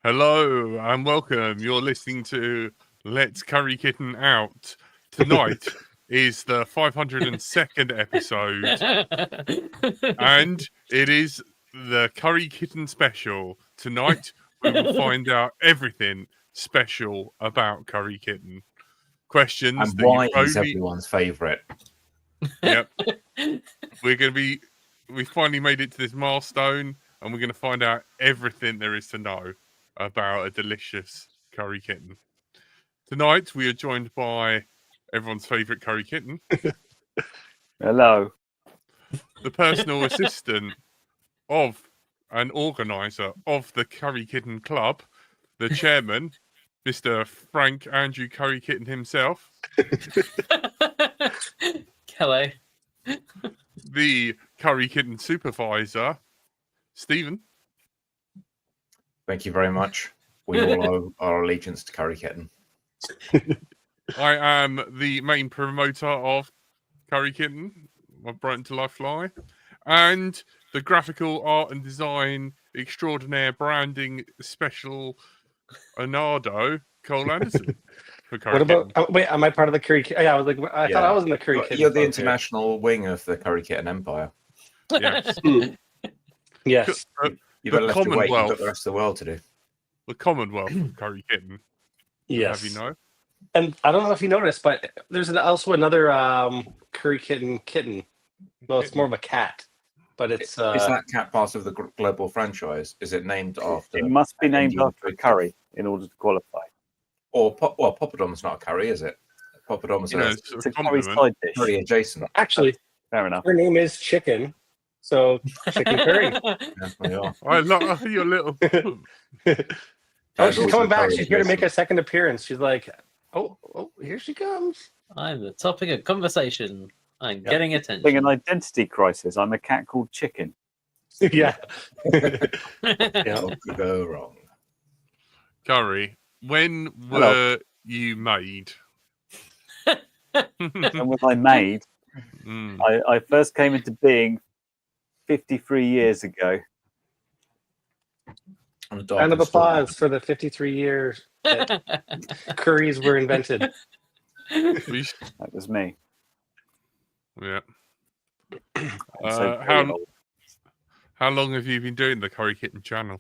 Hello and welcome. You're listening to Let's Curry Kitten Out. Tonight is the 502nd episode, and it is the Curry Kitten special. Tonight, we will find out everything special about Curry Kitten. Questions And that why you he's only... everyone's favourite. Yep. We finally made it to this milestone, and we're going to find out everything there is to know about a delicious curry kitten. Tonight, we are joined by everyone's favourite curry kitten. Hello. The personal assistant of an organiser of the Curry Kitten Club, the chairman, Mr. Frank Andrew Curry Kitten himself. Hello. The Curry Kitten supervisor, Stephen. Thank you very much. We all owe our allegiance to Curry Kitten. I am the main promoter of Curry Kitten, my Brighton to Life fly, and the graphical art and design extraordinaire branding special Onado, Cole Anderson. For Curry What about? Kitten. Wait, am I part of the Curry? Yeah, I was like, I thought I was in the Curry. You're the international wing of the Curry Kitten Empire. Yes. Yes. You've The got left to wait. You've Commonwealth. got the rest of the world to do. The Commonwealth of Curry Kitten. Yes. Have you know? And I don't know if you noticed, but there's also another Curry kitten. Well, it's more of a cat, but it's Is that cat part of the global franchise? Is it named after? It must be named Indian after a food? curry in order to qualify. Or Poppadom's not a curry, is it? Poppadom's You know, a it's It's a a curry compliment. side dish. curry adjacent. actually Fair enough. her name is Chicken, so chicken curry. Yeah, they are. I love your little. Oh, she's Also coming back. curry She's here to make adjacent. a second appearance. She's like, oh, here she comes. I'm the topic of conversation. I'm Yep. getting Being attention. an identity crisis, I'm a cat called Chicken. Yeah. What could go wrong? Curry, when Hello. were you made? And when I made, Mm. I first came into being 53 years ago. On a Round of darker story. applause for the 53 years that curries were invented. We sh- That was me. yeah. I'm so very old. How long have you been doing the Curry Kitten channel?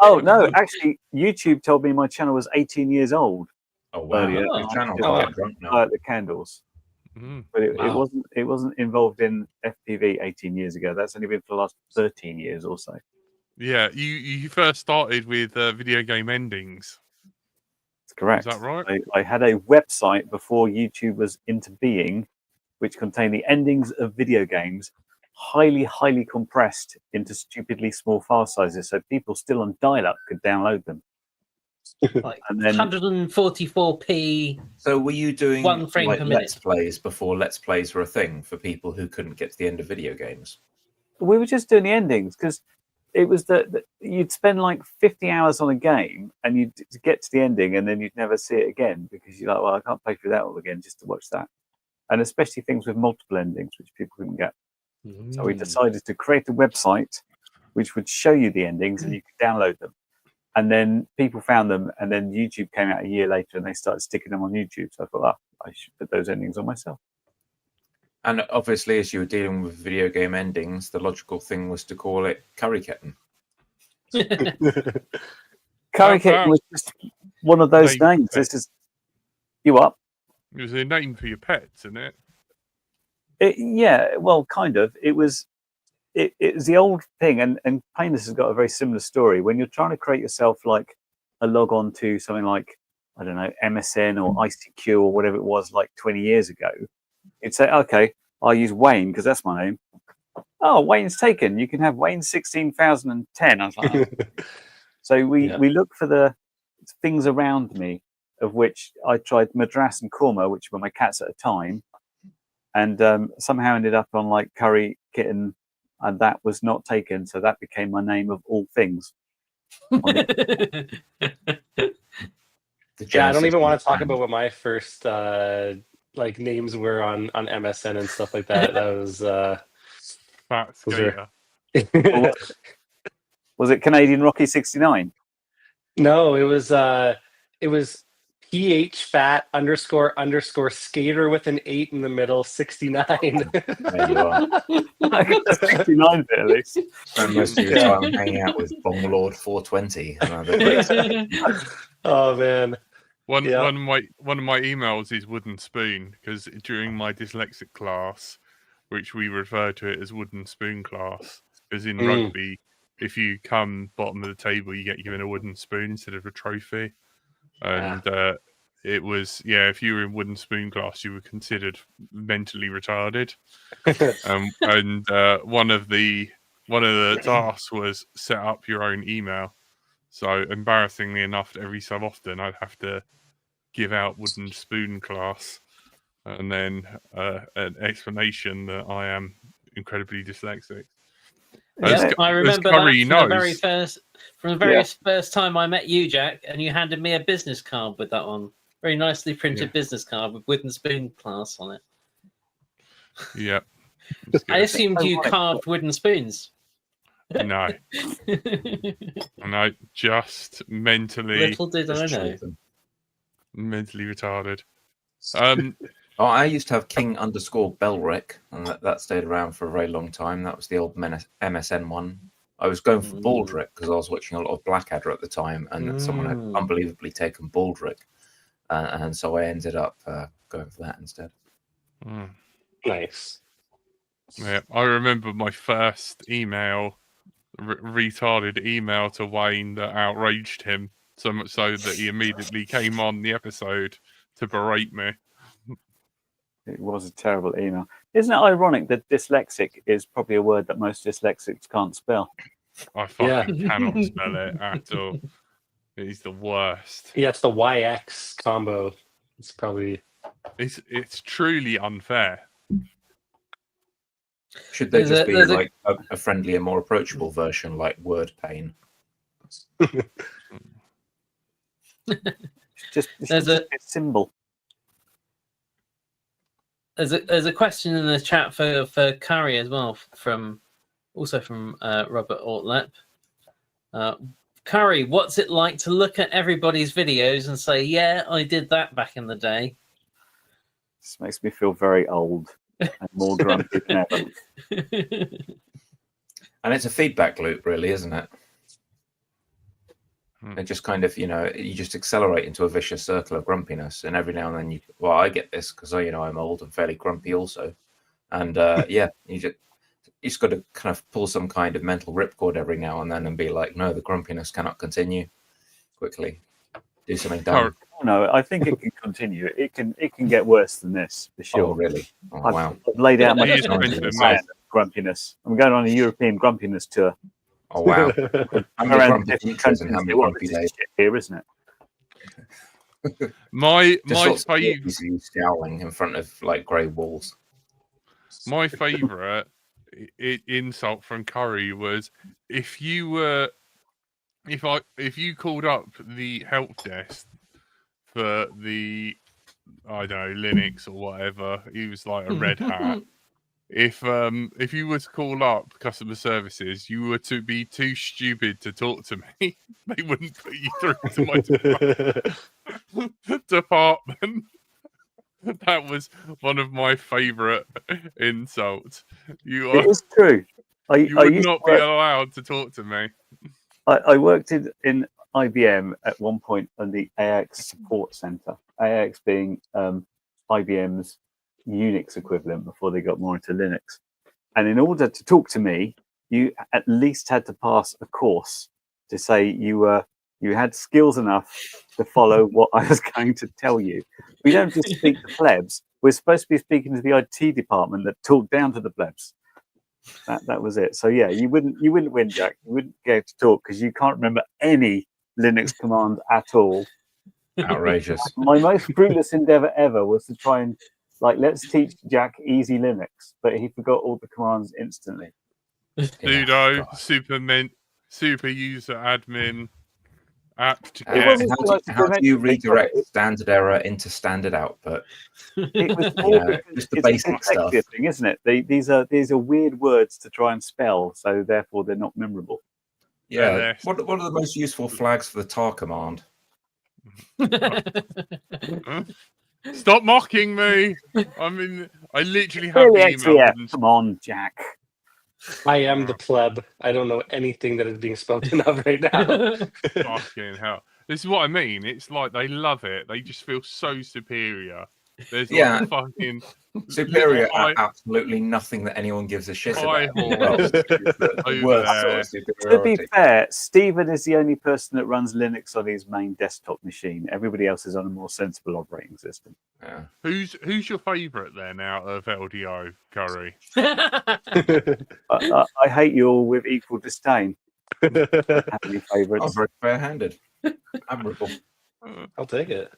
Oh, no, actually, YouTube told me my channel was 18 years old. Oh wow! Yeah. Your channel Oh. got drunk now. Light the candles. Mm. But it Wow. wasn't involved in FPV 18 years ago. That's only been for the last 13 years or so. Yeah, you first started with video game endings. That's correct. Is that right? I had a website before YouTube was into being, which contained the endings of video games, highly compressed into stupidly small file sizes, so people still on dial-up could download them. Like And then 144p. So were you doing 1 frame like per minute. Let's Plays before Let's Plays were a thing for people who couldn't get to the end of video games? we were just doing the endings because it was that you'd spend like 50 hours on a game and you'd get to the ending and then you'd never see it again because you're like, well, I can't play through that all again just to watch that. And especially things with multiple endings, which people couldn't get. So we decided to create a website which would show you the endings and you could download them. And then people found them, and then YouTube came out a year later and they started sticking them on YouTube. So I thought, I should put those endings on myself. And obviously, as you were dealing with video game endings, the logical thing was to call it Curry Kitten. Curry Kitten was just one of those Name names. pet. This is you up? It was a name for your pets, isn't it? Yeah, well, kind of. It was the old thing, and Painless has got a very similar story. When you're trying to create yourself like a log on to something like, I don't know, MSN or ICQ or whatever it was like 20 years ago, you'd say, okay, I'll use Wayne because that's my name. Oh, Wayne's taken. You can have Wayne 16,010. I was like, oh. So we look for the things around me, of which I tried Madras and Korma, which were my cats at a time, and somehow ended up on like Curry Kitten, and that was not taken, so that became my name of all things. The Yeah, I don't genesis even want of to talk the about what my first like names were on MSN and stuff like that. That was Fat Those are- skater. Was it Canadian Rocky 69? no, it was PH fat _ skater with an 8 in the middle 69. There you are. I got the 69 bit at least. Spend most of your Yeah. time hanging out with Bonglord 420. And other great Oh man. One Yeah. one of my emails is wooden spoon because during my dyslexic class, which we refer to it as wooden spoon class, because in Mm. rugby, if you come bottom of the table, you get given a wooden spoon instead of a trophy. And it was if you were in wooden spoon class, you were considered mentally retarded. And one of the tasks was set up your own email. So embarrassingly enough, every so often I'd have to give out wooden spoon class, and then an explanation that I am incredibly dyslexic. As Yeah, I remember Curry that knows. from the very first time I met you, Jack, and you handed me a business card with that on. Very nicely printed business card with wooden spoon class on it. Yeah. I assumed you Ironic. carved wooden spoons. No, just mentally Little did I know. mentally retarded. Oh, I used to have King _ Belric, and that stayed around for a very long time. That was the old MSN one. I was going for Baldric because I was watching a lot of Blackadder at the time, and someone had unbelievably taken Baldric, and so I ended up going for that instead. Nice. Yeah, I remember my first email, retarded email to Wayne that outraged him so much so that he immediately came on the episode to berate me. It was a terrible email. Isn't it ironic that dyslexic is probably a word that most dyslexics can't spell? I fucking cannot spell it at all. It is the worst. Yeah, it's the YX combo. It's probably It's truly unfair. Should there There's just a- be there's a- like a friendlier, more approachable version like Word Pain? It's There's just a- a symbol. There's a question in the chat for Curry as well from Robert Ortlep. Curry, what's it like to look at everybody's videos and say, "Yeah, I did that back in the day"? This makes me feel very old and more grumpy than ever. And it's a feedback loop, really, isn't it? Hmm. It just kind of, you just accelerate into a vicious circle of grumpiness, and every now and then I get this because I'm old and fairly grumpy also, and you just got to kind of pull some kind of mental ripcord every now and then and be like, no, the grumpiness cannot continue. Quickly, do something dumb. No, I think it can continue. It can get worse than this for sure. Oh, really? Oh, I've, wow. I've laid out my He is plan printing for this. grumpiness. I'm going on a European grumpiness tour. Oh, wow. How many Around grumpy different features and countries. how many Well, grumpy this is days? shit here, isn't it? My Just lots of favorite easily scowling in front of like grey walls. My favorite insult from Curry was if you called up the help desk for the I don't know Linux or whatever, he was like a red hat. If you were to call up customer services, you were to be too stupid to talk to me. They wouldn't put you through to my department. That was one of my favourite insults. You It is true. you would not be allowed to talk to me. I worked in IBM at one point on the AX support center. AX being IBM's Unix equivalent before they got more into Linux. And in order to talk to me, you at least had to pass a course to say you had skills enough to follow what I was going to tell you. We don't just speak to plebs. We're supposed to be speaking to the IT department that talk down to the plebs. That was it. So yeah, you wouldn't win, Jack. You wouldn't get to talk because you can't remember any Linux command at all. Outrageous. My most fruitless endeavor ever was to try and let's teach Jack easy Linux, but he forgot all the commands instantly. Sudo, super user admin. app to It get. wasn't How so do, much how do you dramatic, redirect it- standard error into standard output? It was You more know, because just the it's a basic stuff. dyslexia thing, isn't it? These are weird words to try and spell, so therefore they're not memorable. Yeah. LS. What are the most useful flags for the tar command? Stop mocking me. I mean, I literally have Clearly the email. XVF. and- Come on, Jack. I am the pleb. I don't know anything that is being spoken of right now. Fucking hell. This is what I mean. It's like they love it. They just feel so superior. There's like Yeah. a fucking Superior High- at absolutely nothing that anyone gives a shit high about. horse Well, it's the over worst sort there. of To be superiority. fair, Stephen is the only person that runs Linux on his main desktop machine. Everybody else is on a more sensible operating system. Yeah. Who's your favourite then out of LDO, Curry? I hate you all with equal disdain. I don't have any I'm favourites. very fair-handed. Admirable. I'll take it.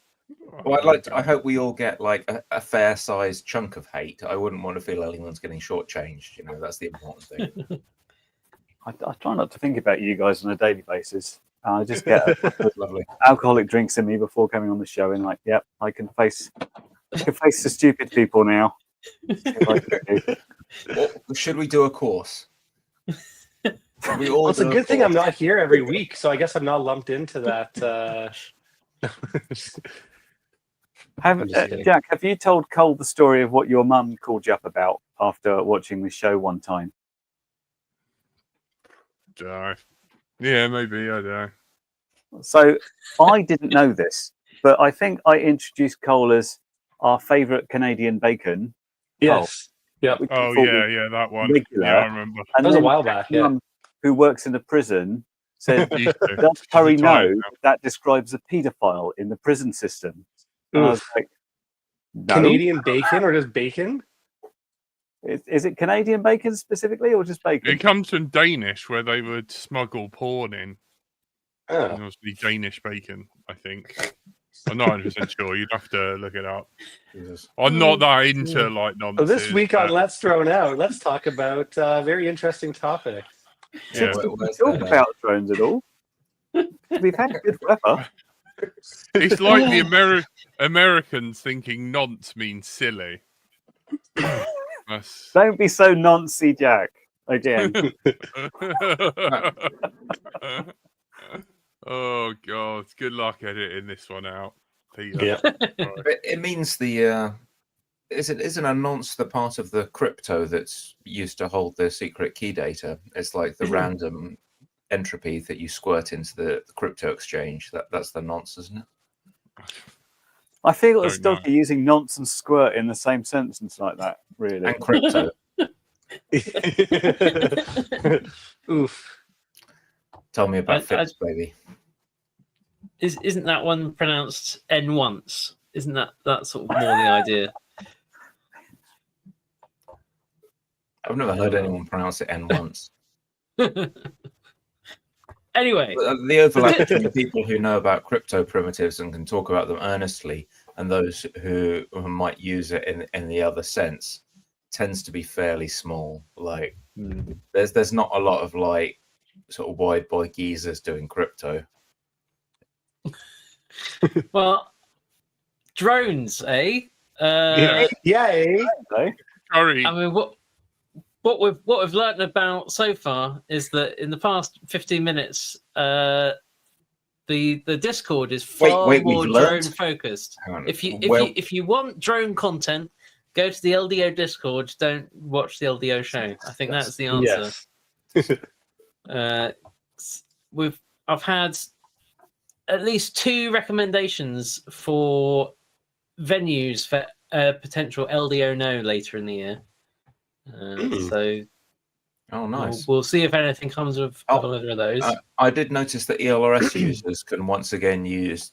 Well, I hope we all get like a fair-sized chunk of hate. I wouldn't want to feel anyone's getting shortchanged. You know, that's the important thing. I try not to think about you guys on a daily basis. I just get Lovely. alcoholic drinks in me before coming on the show, and like, yep, I can face the stupid people now. If I can do. Well, should we do a course? Should we all Well, it's a do good thing I'm course? not here every week, so I guess I'm not lumped into that. I'm just kidding. Jack, have you told Cole the story of what your mum called you up about after watching the show one time? Yeah, maybe. I don't know. So I didn't know this, but I think I introduced Cole as our favourite Canadian bacon. Yes. Yep. which we Oh thought yeah, was yeah, that one. regular. Yeah, I remember. And That was a then while back. Yeah. Mum, who works in a prison, said, Used to. "Does She's Curry retired know now. that describes a paedophile in the prison system?" And I was Oof. like, "No." Canadian bacon or just bacon? Is it Canadian bacon specifically, or just bacon? It comes from Danish, where they would smuggle porn in. Oh. And obviously Danish bacon, I think. I'm not 100% sure. You'd have to look it up. Jesus. I'm not that into like So nonsense. this week on Let's Thrown Out, let's talk about very interesting topic. Yeah. Where's Talk that, about drones at all? We've had good weather. It's like the Americans thinking nonce means silly. That's... Don't be so noncy, Jack. Again, Oh god! Good luck editing this one out, Peter. Yeah. It means the isn't a nonce the part of the crypto that's used to hold the secret key data? It's like the random entropy that you squirt into the crypto exchange. That's the nonce, isn't it? I feel as Don't know. dog are using nonce and squirt in the same sentence like that. Really, And crypto. Oof. Tell me about I- Fitz, baby. Isn't that one pronounced N once? Isn't that sort of more the idea? I've never heard anyone pronounce it N once. Anyway, The overlap between people who know about crypto primitives and can talk about them earnestly and those who might use it in the other sense tends to be fairly small. Like there's not a lot of like sort of wide boy geezers doing crypto. well, drones, eh? Yay. Curry. I mean, what we've learned about so far is that in the past 15 minutes, the Discord is far Wait, more we've drone learnt? focused. Hang on. If you want drone content, go to the LDO Discord. Don't watch the LDO show. I think that's the answer. Yes. I've had at least 2 recommendations for venues for potential LDO no later in the year. So Oh, nice. we'll see if anything comes of either of those. I did notice that ELRS users can once again use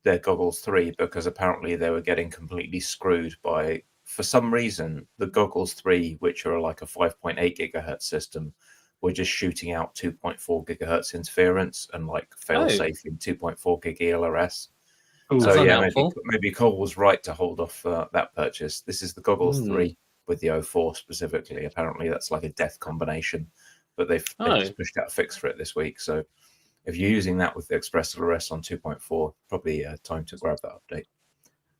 their Goggles 3 because apparently they were getting completely screwed by, for some reason, the Goggles 3, which are like a 5.8 gigahertz system, were just shooting out 2.4 gigahertz interference and like fail safe in 2.4 gig ELRS. Ooh, So that's yeah, unhelpful. maybe Cole was right to hold off that purchase. This is the Goggles 3 with the O4 specifically. Apparently that's like a death combination, but they've just pushed out a fix for it this week. So if you're using that with the Express LRS on 2.4, probably time to grab that update.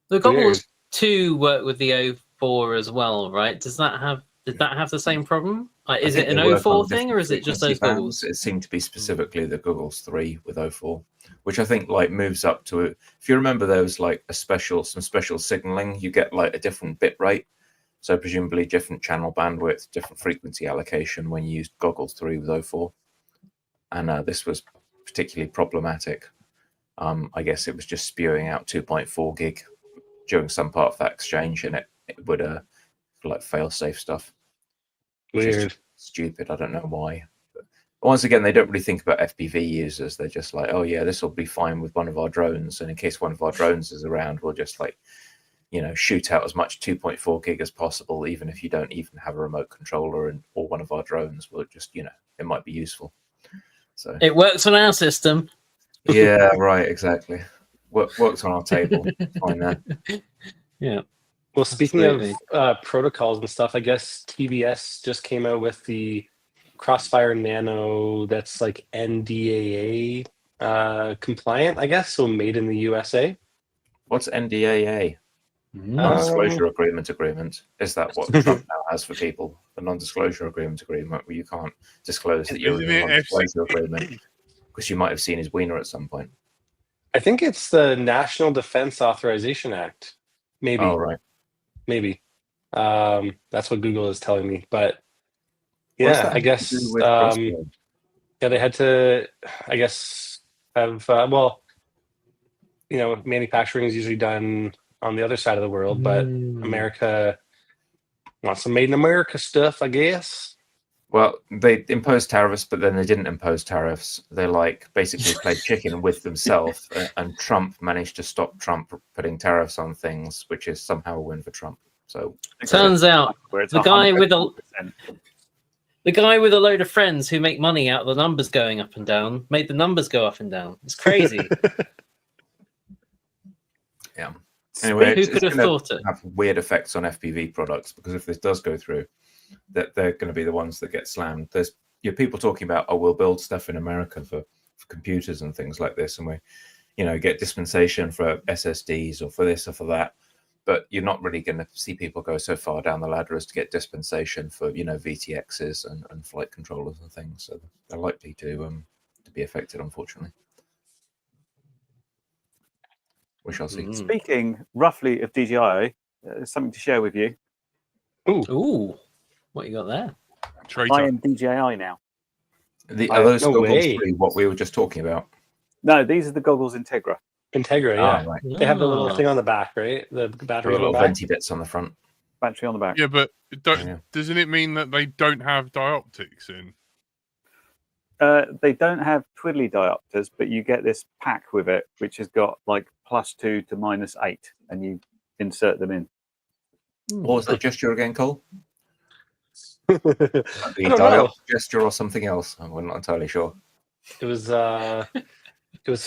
The Weird. goggles 2 work with the 04 as well, right? Did that have the same problem? Like, is I it think an they work on 04 thing, or is it just different those frequency goggles? bands. It seemed to be specifically the Goggles 3 with 04, which I think like moves up to it. If you remember, there was like some special signaling. You get like a different bit rate, so presumably different channel bandwidth, different frequency allocation when you used Goggles 3 with 04. And this was particularly problematic. I guess it was just spewing out 2.4 gig during some part of that exchange, and it would like fail-safe stuff. Which is Weird. just stupid. I don't know why. But once again, they don't really think about FPV users. They're just like, oh yeah, this will be fine with one of our drones, and in case one of our drones is around, we'll just like, shoot out as much 2.4 gig as possible, even if you don't even have a remote controller or one of our drones. Will just, it might be useful. So It works on our system. yeah, right, exactly. Works on our table. Fine there. Yeah. Well, speaking Absolutely. of protocols and stuff, I guess TBS just came out with the Crossfire Nano that's like NDAA compliant, I guess, so made in the USA. What's NDAA? Mm. Non-disclosure agreement. Is that what Trump now has for people? The non-disclosure agreement where you can't disclose that you're in Isn't a it non-disclosure agreement because you might have seen his wiener at some point. I think it's the National Defense Authorization Act. Maybe. Oh, right. Maybe. That's what Google is telling me. But What does yeah, that I have guess to do with Crossfire? yeah, they had to, I guess, have manufacturing is usually done on the other side of the world, but Mm. America wants some made in America stuff, I guess. Well, they imposed tariffs, but then they didn't impose tariffs. They basically played chicken with themselves, and Trump managed to stop Trump putting tariffs on things, which is somehow a win for Trump. So Turns out Where it's the guy with 100%. the guy with a load of friends who make money out of the numbers going up and down made the numbers go up and down. It's crazy. yeah. Anyway, Who it's could have gonna thought it? have weird effects on FPV products, because if this does go through, that they're going to be the ones that get slammed. There's people talking about, oh, we'll build stuff in America for computers and things like this, and we, get dispensation for SSDs or for this or for that. But you're not really going to see people go so far down the ladder as to get dispensation for VTXs and flight controllers and things. So they're likely to be affected, unfortunately. We shall see. Mm. Speaking roughly of DJI, something to share with you. Ooh, what you got there? Traitor. I am DJI now. Are those no goggles way. free, what we were just talking about? No, these are the goggles Integra. Integra, yeah. Right. They have the little Ah. thing on the back, right? The There battery are on the little back. venti bits on the front. Battery on the back. Yeah, but Yeah. doesn't it mean that they don't have dioptics in? They don't have twiddly diopters, but you get this pack with it, which has got like +2 to -8, and you insert them in. What was that gesture again, Cole? I The don't know. diopter gesture or something else? I'm not entirely sure. It was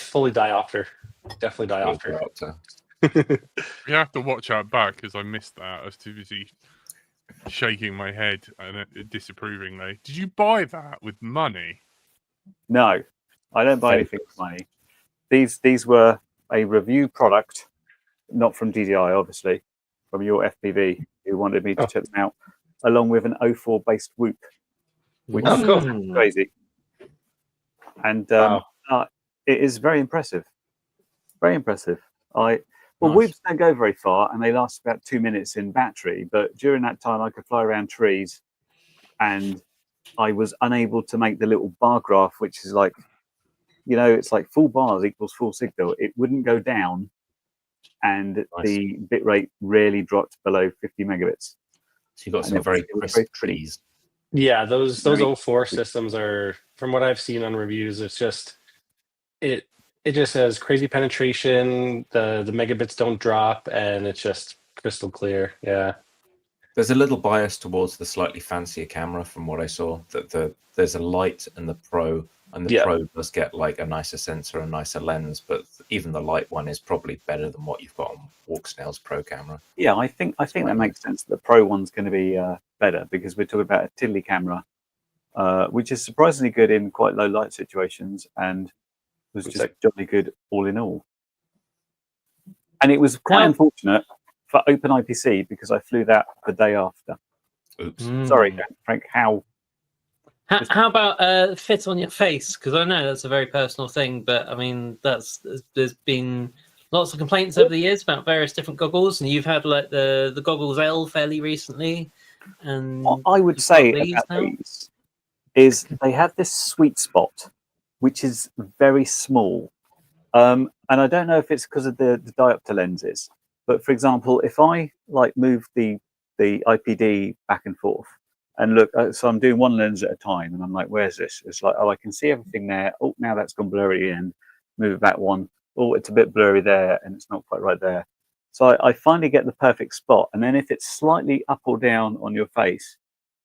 fully diopter. Definitely diopter. Diopter. You have to watch out back because I missed that. I was too busy shaking my head and disapprovingly. Did you buy that with money? No, I don't buy anything with money. These were a review product, not from DJI, obviously, from your FPV, who wanted me to check them out, along with an 04 based Whoop, which Oh, cool. is crazy. And Wow. it is very impressive. Very impressive. Nice. Whoops don't go very far, and they last about 2 minutes in battery. But during that time, I could fly around trees, and I was unable to make the little bar graph, which is like, it's like full bars equals full signal. It wouldn't go down, and Nice. the bit rate rarely dropped below 50 megabits. So you got And some it was- very it was crisp very pretty. trees. Yeah, those Very 04 systems are, from what I've seen on reviews, it's just it just has crazy penetration. The megabits don't drop, and it's just crystal clear. Yeah. There's a little bias towards the slightly fancier camera from what I saw. That there's a Lite and the Pro, and the Yeah. Pro does get like a nicer sensor, a nicer lens, but even the Lite one is probably better than what you've got on Walksnail's Pro camera. Yeah, I think that makes sense. The Pro one's going to be better because we're talking about a tiddly camera, which is surprisingly good in quite low light situations, and was It's just like- jolly good all in all. And it was quite Now- unfortunate for OpenIPC because I flew that the day after. Oops. Sorry, Mm. Frank, how? How about fit on your face? Because I know that's a very personal thing, but I mean, there's been lots of complaints over the years about various different goggles, and you've had like the goggles L fairly recently. And What I would you've say got these about now? these is they have this sweet spot, which is very small. And I don't know if it's because of the diopter lenses, but for example, if I like move the IPD back and forth and look, so I'm doing one lens at a time, and I'm like, where's this? It's like, oh, I can see everything there. Oh, now that's gone blurry and move it back one. Oh, it's a bit blurry there, and it's not quite right there. So I finally get the perfect spot, and then if it's slightly up or down on your face,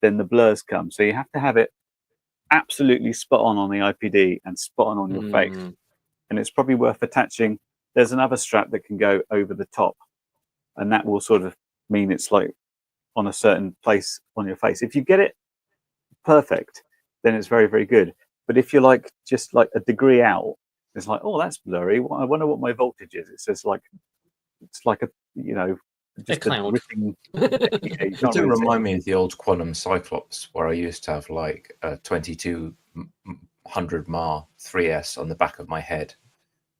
then the blurs come. So you have to have it absolutely spot on the IPD and spot on your face. Mm. And it's probably worth attaching. There's another strap that can go over the top, and that will sort of mean it's like on a certain place on your face. If you get it perfect, then it's very, very good. But if you're like just like a degree out, it's like, oh, that's blurry. Well, I wonder what my voltage is. It says like it's like a just cloud. dripping. Yeah, you It can't do really see. remind me of the old Quantum Cyclops, where I used to have like a 2200 mAh 3S on the back of my head,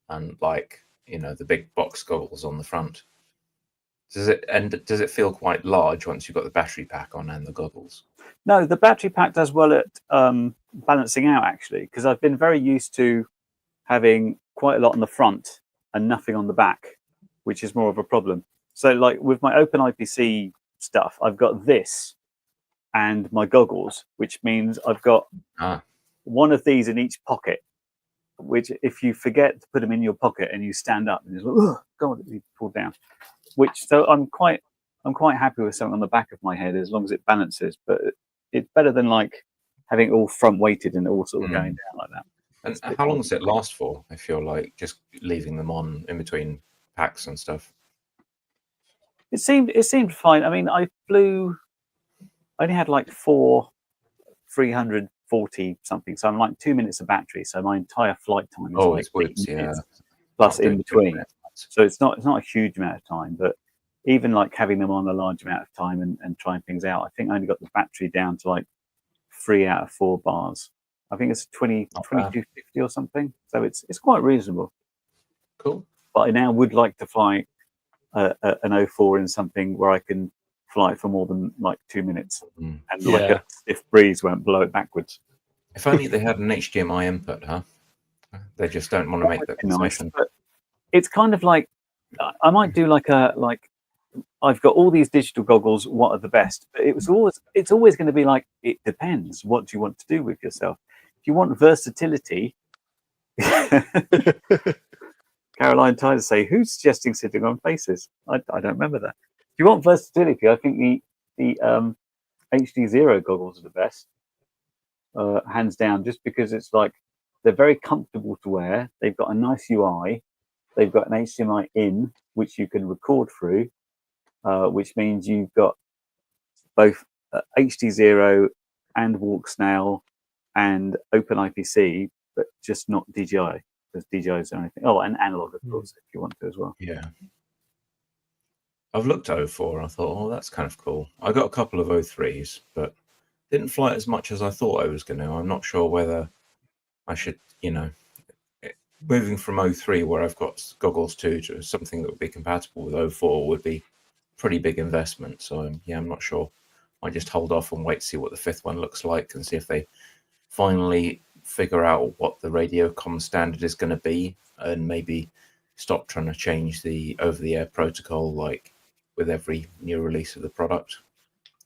and like the big box goggles on the front. Does it feel quite large once you've got the battery pack on and the goggles? No, the battery pack does well at balancing out actually, because I've been very used to having quite a lot on the front and nothing on the back, which is more of a problem. So like with my OpenIPC stuff, I've got this and my goggles, which means I've got one of these in each pocket, which if you forget to put them in your pocket and you stand up and you're like, oh, God, you pull down. So I'm quite happy with something on the back of my head as long as it balances, but it's better than like having it all front weighted and all sort of going down like that. And how long does it last for if you're like just leaving them on in between packs and stuff? It seemed fine. I mean, I only had like 340 something, so I'm like 2 minutes of battery. So my entire flight time is like it's woods, 8 minutes yeah. plus Not in doing between. 2 minutes. So it's not a huge amount of time, but even like having them on a large amount of time and trying things out, I think I only got the battery down to like 3 out of 4 bars. I think it's 2250 or something. So it's quite reasonable. Cool. But I now would like to fly an 04 in something where I can fly it for more than like 2 minutes, and like Yeah. a stiff breeze won't blow it backwards. If only they had an HDMI input, huh? They just don't want to make that That'd be nice, concession. but it's kind of like I might do like I've got all these digital goggles. What are the best? But it's always going to be like, it depends. What do you want to do with yourself? If you want versatility, Caroline Tyler say, who's suggesting sitting on faces? I don't remember that. If you want versatility, I think the HD0 goggles are the best, hands down, just because it's like they're very comfortable to wear. They've got a nice UI. They've got an HDMI in, which you can record through, which means you've got both HD0 and Walk Snail and OpenIPC, but just not DJI, because DJI is the only thing. Oh, and analog, of course, if you want to as well. Yeah. I've looked at 04 and I thought, oh, that's kind of cool. I got a couple of 03s, but didn't fly as much as I thought I was going to. I'm not sure whether I should, moving from 03, where I've got goggles 2, to something that would be compatible with 04 would be a pretty big investment. So, I'm not sure. I just hold off and wait to see what the 5th one looks like and see if they finally figure out what the radio comm standard is going to be, and maybe stop trying to change the over-the-air protocol like with every new release of the product.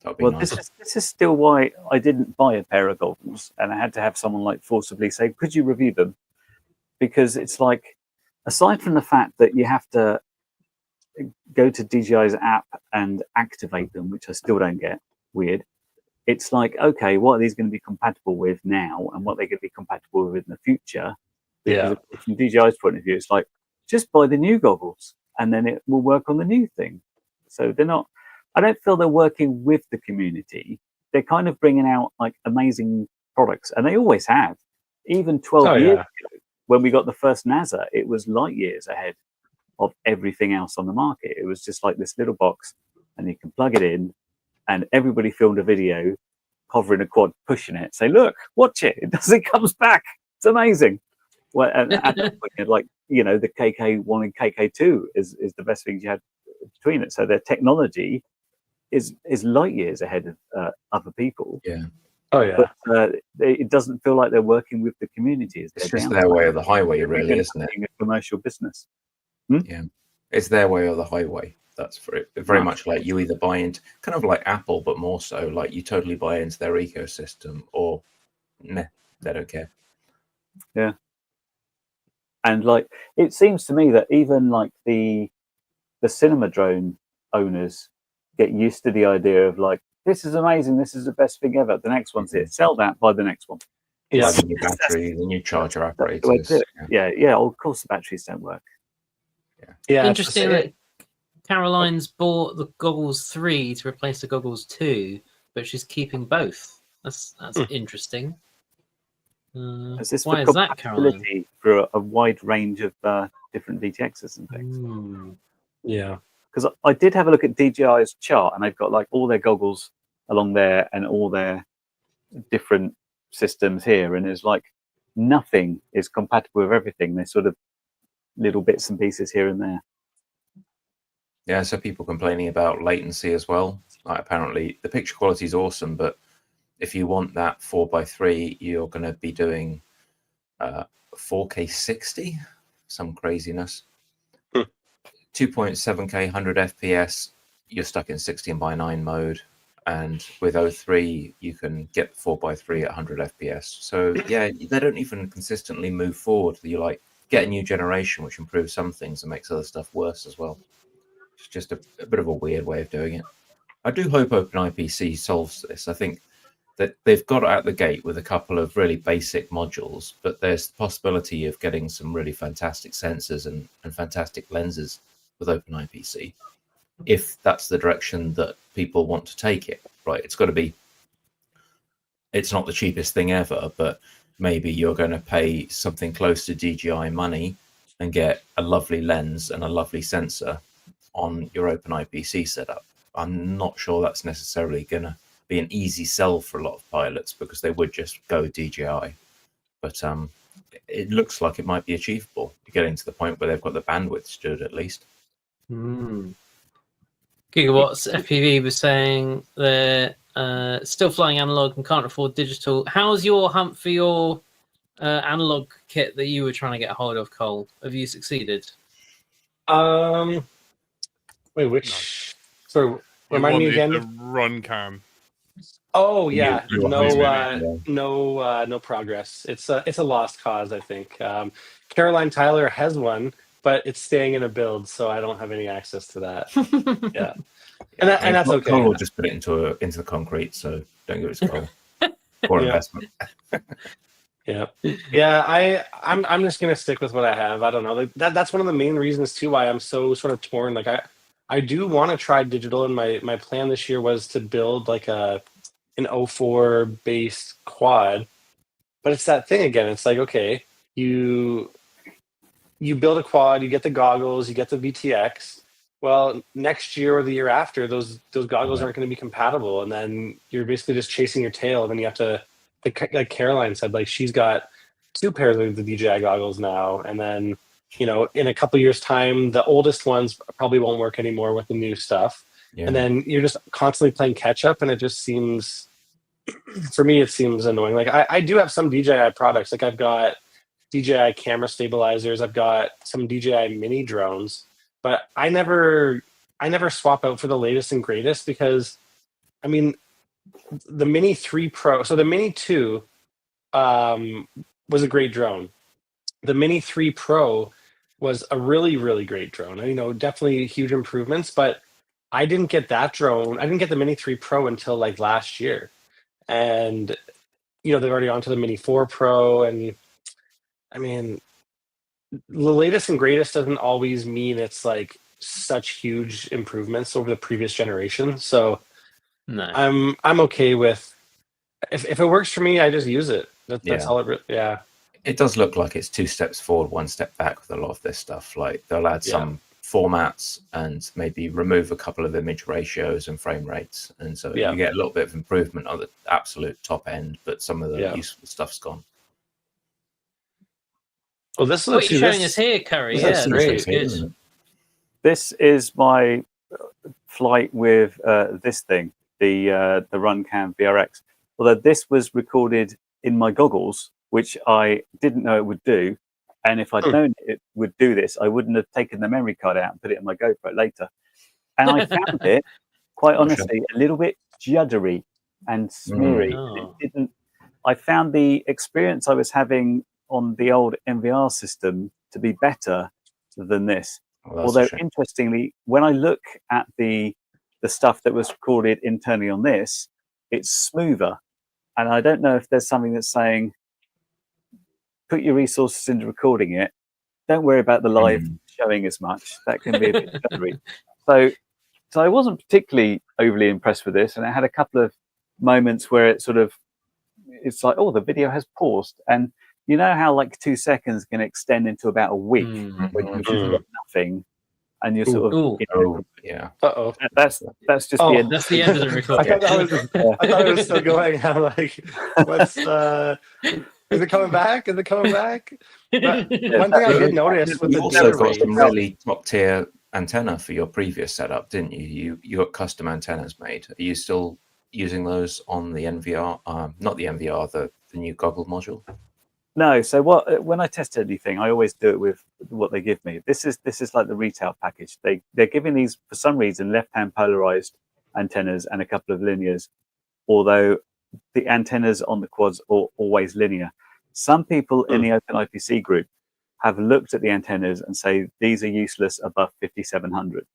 That'd be nice. This is still why I didn't buy a pair of goggles, and I had to have someone like forcibly say, could you review them? Because it's like, aside from the fact that you have to go to DJI's app and activate them, which I still don't get, weird. It's like, okay, what are these going to be compatible with now, and what they're going to be compatible with in the future? Because from DJI's point of view, it's like, just buy the new goggles, and then it will work on the new thing. So they're not. I don't feel they're working with the community. They're kind of bringing out like amazing products, and they always have. Even 12 years ago, when we got the first NASA, it was light years ahead of everything else on the market. It was just like this little box, and you can plug it in, and everybody filmed a video hovering a quad, pushing it, say, "Look, watch it! It comes back. It's amazing." Well, and at that point, like, you know, the KK1 and KK2 is the best things you had between it. So their technology is light years ahead of other people. Yeah. Oh yeah. But it doesn't feel like they're working with the community. It's just their way of the highway, really, isn't it? A commercial business. Yeah, it's their way or the highway. That's for it. Very much like you either buy into, kind of like Apple, but more so, like you totally buy into their ecosystem, or nah, they don't care. Yeah. And like, it seems to me that even like the cinema drone owners get used to the idea of like, this is amazing, this is the best thing ever. The next one's here. Sell that, buy the next one. Yeah. Like the new battery, the new charger That's the way to apparatus. do it. Yeah. Of course, the batteries don't work. Yeah. Interesting that Caroline's bought the Goggles 3 to replace the Goggles 2, but she's keeping both. That's interesting. Is this Why for is that, Caroline? compatibility for a wide range of different DTXs and things? Yeah. Because I did have a look at DJI's chart, and they've got like all their goggles along there and all their different systems here, and it's like nothing is compatible with everything. There's sort of little bits and pieces here and there. Yeah, so people complaining about latency as well. Like apparently the picture quality is awesome, but if you want that 4x3, you're going to be doing 4K 60, some craziness. 2.7K 100 FPS, you're stuck in 16:9 mode, and with O3 you can get 4x3 at 100 FPS. So yeah, they don't even consistently move forward. You like get a new generation which improves some things and makes other stuff worse as well. It's just a bit of a weird way of doing it. I do hope OpenIPC solves this. I think that they've got out the gate with a couple of really basic modules, but there's the possibility of getting some really fantastic sensors and fantastic lenses with OpenIPC, if that's the direction that people want to take it. Right, it's got to be, it's not the cheapest thing ever, but maybe you're going to pay something close to DJI money and get a lovely lens and a lovely sensor on your OpenIPC setup. I'm not sure that's necessarily going to be an easy sell for a lot of pilots, because they would just go DJI. But it looks like it might be achievable, getting to the point where they've got the bandwidth to do it at least. Gigawatts FPV was saying they're still flying analog and can't afford digital. How's your hunt for your analog kit that you were trying to get a hold of, Cole? Have you succeeded? Wait, which? So remind me again. The run cam. Oh yeah, You no progress. It's a lost cause, I think. Caroline Tyler has one, but it's staying in a build, so I don't have any access to that. Yeah, and that's okay. Cole will just put it into the concrete, so don't give it to Cole. Poor investment. Yeah. I'm just gonna stick with what I have. I don't know. Like, that's one of the main reasons too why I'm so sort of torn. Like I do want to try digital, and my plan this year was to build like an O4 based quad, but it's that thing again. It's like, okay, you build a quad, you get the goggles, you get the VTX. Well, next year or the year after, those goggles aren't going to be compatible, and then you're basically just chasing your tail. And then you have to, like Caroline said, like she's got 2 pairs of the DJI goggles now, and then in a couple years' time, the oldest ones probably won't work anymore with the new stuff. Yeah. And then you're just constantly playing catch up, and it just seems, for me, it seems annoying. Like I do have some DJI products. Like I've got DJI camera stabilizers. I've got some DJI mini drones, but I never swap out for the latest and greatest, because, I mean, the Mini 3 Pro. So the Mini 2 was a great drone. The Mini 3 Pro was a really, really great drone. Definitely huge improvements, but I didn't get that drone. I didn't get the Mini 3 Pro until like last year. And, they've already gone to the Mini 4 Pro. And I mean, the latest and greatest doesn't always mean it's like such huge improvements over the previous generation. So no, I'm okay with, if it works for me, I just use it. That's all it. Yeah. It does look like it's 2 steps forward, 1 step back with a lot of this stuff. Like they'll add some formats and maybe remove a couple of image ratios and frame rates, and so you get a little bit of improvement on the absolute top end, but some of the useful stuff's gone. Well, this What looks are you showing us here, Curry? This Yeah, looks this great. looks good. This is my flight with this thing, the RunCam VRX. Although this was recorded in my goggles, which I didn't know it would do. And if I'd known it would do this, I wouldn't have taken the memory card out and put it in my GoPro later. And I found it, quite honestly, a little bit juddery and smeary. Oh. It didn't. I found the experience I was having on the old NVR system to be better than this. Well, that's a Although, shame. interestingly, when I look at the stuff that was recorded internally on this, it's smoother. And I don't know if there's something that's saying, put your resources into recording it. Don't worry about the live showing as much. That can be a bit juddery. So I wasn't particularly overly impressed with this. And it had a couple of moments where it's like, oh, the video has paused. And you know how like 2 seconds can extend into about a week when you've just got nothing, and you're sort of Yeah. Uh-oh. that's just the end. That's the end of the I recording. thought it was still going. I'm like, what's is it coming back? Is it coming back? But one thing I did notice with You the also data got rate, some really top tier antenna for your previous setup, didn't you? You got custom antennas made. Are you still using those on the NVR? Not the NVR, the new goggle module. No, so when I test anything, I always do it with what they give me. This is like the retail package. They're giving these for some reason left-hand polarized antennas and a couple of linears, although the antennas on the quads are always linear. Some people in the Open IPC group have looked at the antennas and say these are useless above 5700,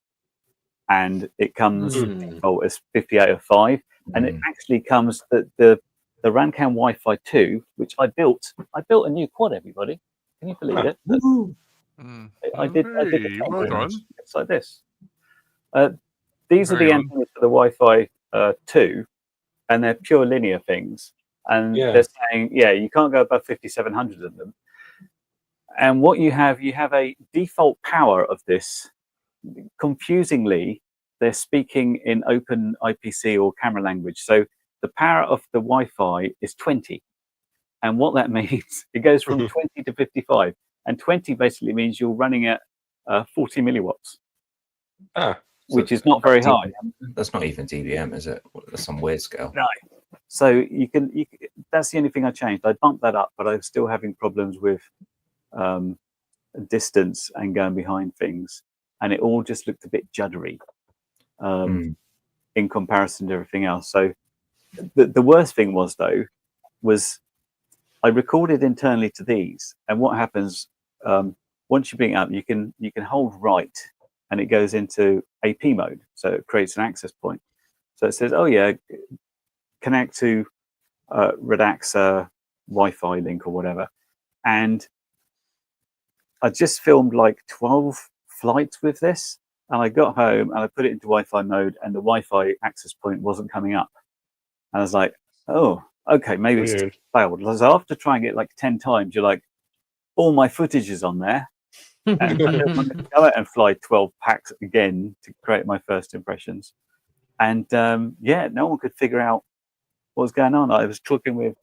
and it comes as 5805, and it actually comes that the RunCam Wi-Fi 2, which I built a new quad. Everybody, can you believe it? I did. Hey, well done. It's like this. These are Hang the on. antennas for the Wi-Fi 2, and they're pure linear things. And they're saying, you can't go above 5700 of them. And what you have a default power of this. Confusingly, they're speaking in Open IPC or camera language. So the power of the Wi-Fi is 20. And what that means, it goes from 20 to 55. And 20 basically means you're running at 40 milliwatts, which is not very high. That's not even dBm, is it? That's some weird scale. No. So you can that's the only thing I changed. I bumped that up, but I'm still having problems with distance and going behind things. And it all just looked a bit juddery in comparison to everything else. So the worst thing was I recorded internally to these, and what happens once you bring it up, you can hold right, and it goes into AP mode, so it creates an access point. So it says, connect to Redaxa Wi-Fi link or whatever, and I just filmed like 12 flights with this, and I got home and I put it into Wi-Fi mode, and the Wi-Fi access point wasn't coming up. And I was like, oh, okay, maybe it's failed. So after trying it like 10 times, you're like, all my footage is on there. And I don't want to go out and fly 12 packs again to create my first impressions. And no one could figure out what was going on. I was talking with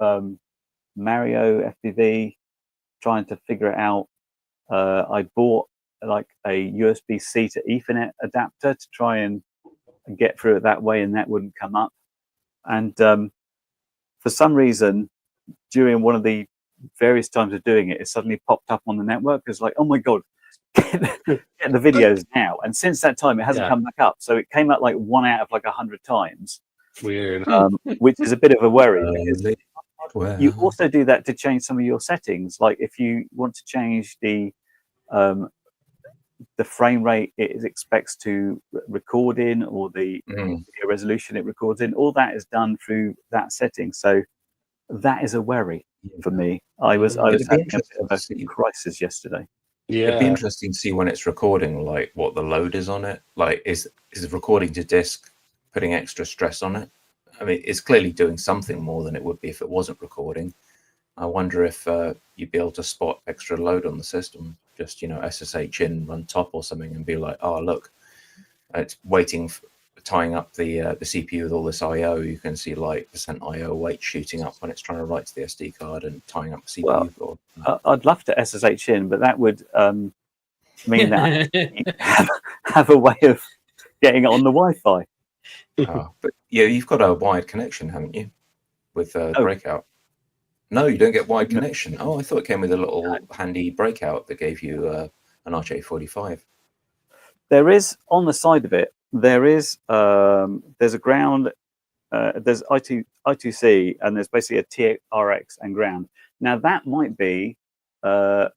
Mario FPV, trying to figure it out. I bought like a USB-C to Ethernet adapter to try and get through it that way, and that wouldn't come up. And for some reason, during one of the various times of doing it, it suddenly popped up on the network. It's like, oh my God, get the videos now. And since that time, it hasn't come back up. So it came up like 1 out of like 100 times. Weird. Which is a bit of a worry. Because you also do that to change some of your settings. Like if you want to change the frame rate it expects to record in, or the video resolution it records in, all that is done through that setting. So that is a worry for me. I was having a bit of a crisis yesterday. It'd be interesting to see when it's recording, like what the load is on it. Like is recording to disk putting extra stress on it? I mean, it's clearly doing something more than it would be if it wasn't recording. I wonder if you'd be able to spot extra load on the system. Just SSH in, run top or something, and be like, oh look, it's waiting, tying up the CPU with all this I/O. You can see like % I/O weight shooting up when it's trying to write to the SD card and tying up the CPU Well, board. I'd love to SSH in, but that would mean that you have a way of getting it on the Wi-Fi. But you've got a wired connection, haven't you? With Breakout. No, you don't get wired connection. Oh, I thought it came with a little handy Breakout that gave you an RJ45. There is on the side of it. There's a ground. There's I2C, and there's basically a TRX and ground. Now that might be a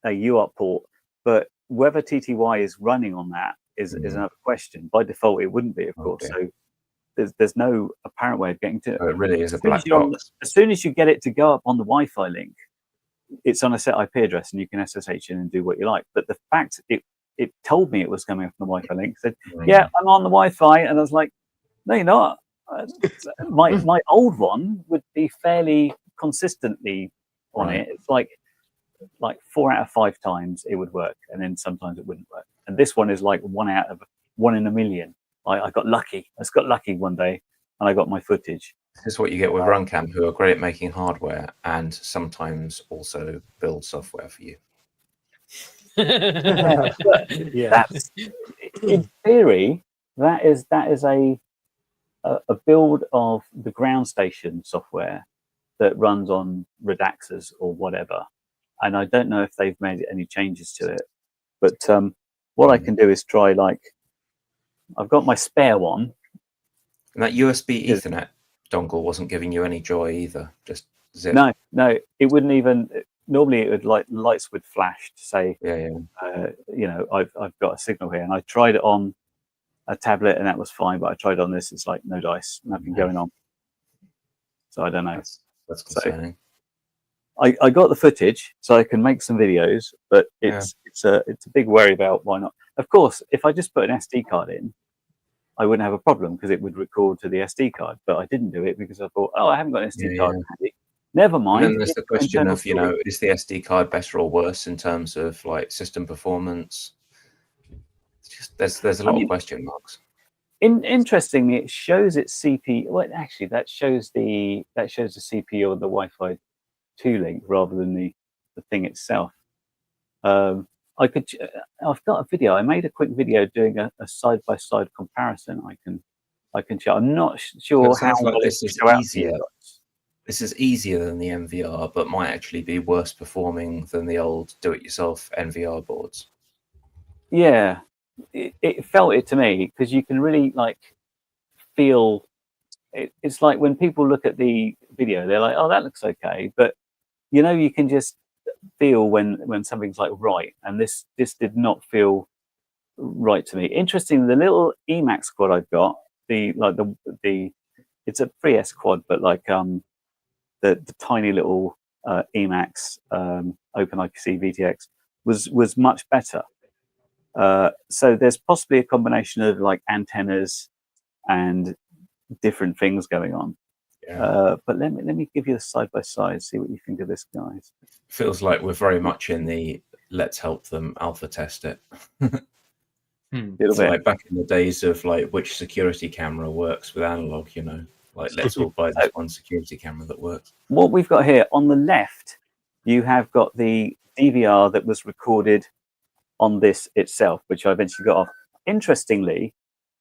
UART port, but whether TTY is running on that is another question. By default, it wouldn't be, of course. So there's no apparent way of getting to it. Oh, it really is a black box. As soon as you get it to go up on the Wi-Fi link, it's on a set IP address, and you can SSH in and do what you like. But the fact it told me it was coming from the Wi-Fi link, said, "Yeah, I'm on the Wi-Fi," and I was like, "No, you're not." My old one would be fairly consistently on it. It's like 4 out of 5 times it would work, and then sometimes it wouldn't work. And this one is like 1 out of 1 in a million. I got lucky. I just got lucky one day, and I got my footage. This is what you get with Runcam, who are great at making hardware and sometimes also build software for you. That's, in theory, that is a build of the ground station software that runs on Redaxers or whatever. And I don't know if they've made any changes to it. But what I can do is try, like, I've got my spare one. And that USB Ethernet dongle wasn't giving you any joy either. Just zip. No, it wouldn't even. Normally, it would lights would flash to say, I've got a signal here. And I tried it on a tablet, and that was fine. But I tried on this; it's like no dice, nothing going on. So I don't know. That's concerning. I got the footage, so I can make some videos. But it's a big worry about why not. Of course, if I just put an SD card in, I wouldn't have a problem because it would record to the SD card. But I didn't do it because I thought, I haven't got an SD card handy. Never mind. And then there's the question of, is the SD card better or worse in terms of like system performance? There's a lot of question marks. Interestingly, it shows its CPU. Well, actually, that shows the CPU of the Wi-Fi 2 link rather than the thing itself. I've got a video. I made a quick video doing a side-by-side comparison. I can show. I'm not sure how like this is easier. This is easier than the NVR, but might actually be worse performing than the old do-it-yourself NVR boards. Yeah, it felt it to me because you can really feel. It's like when people look at the video, they're like, "Oh, that looks okay," but you can just feel when something's right, and this did not feel right to me. Interesting, the little Emacs quad I've got, it's a 3S quad, but the tiny little Emacs OpenIPC VTX was much better. So there's possibly a combination of antennas and different things going on. Yeah. But let me give you a side by side, see what you think of this, guys. Feels like we're very much in the let's help them alpha test it. It's like back in the days of which security camera works with analog, let's all buy this one security camera that works. What we've got here on the left, you have got the DVR that was recorded on this itself, which I eventually got off. Interestingly,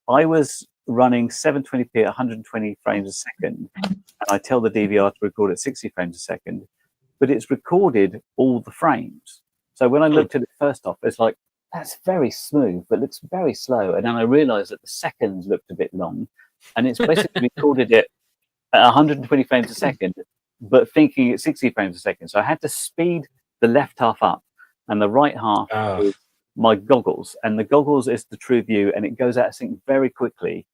I was running 720p at 120 frames a second, and I tell the DVR to record at 60 frames a second, but it's recorded all the frames. So when I looked at it first off, it's like, that's very smooth, but looks very slow. And then I realized that the seconds looked a bit long, and it's basically recorded it at 120 frames a second, but thinking at 60 frames a second. So I had to speed the left half up, and the right half is my goggles. And the goggles is the true view, and it goes out of sync very quickly,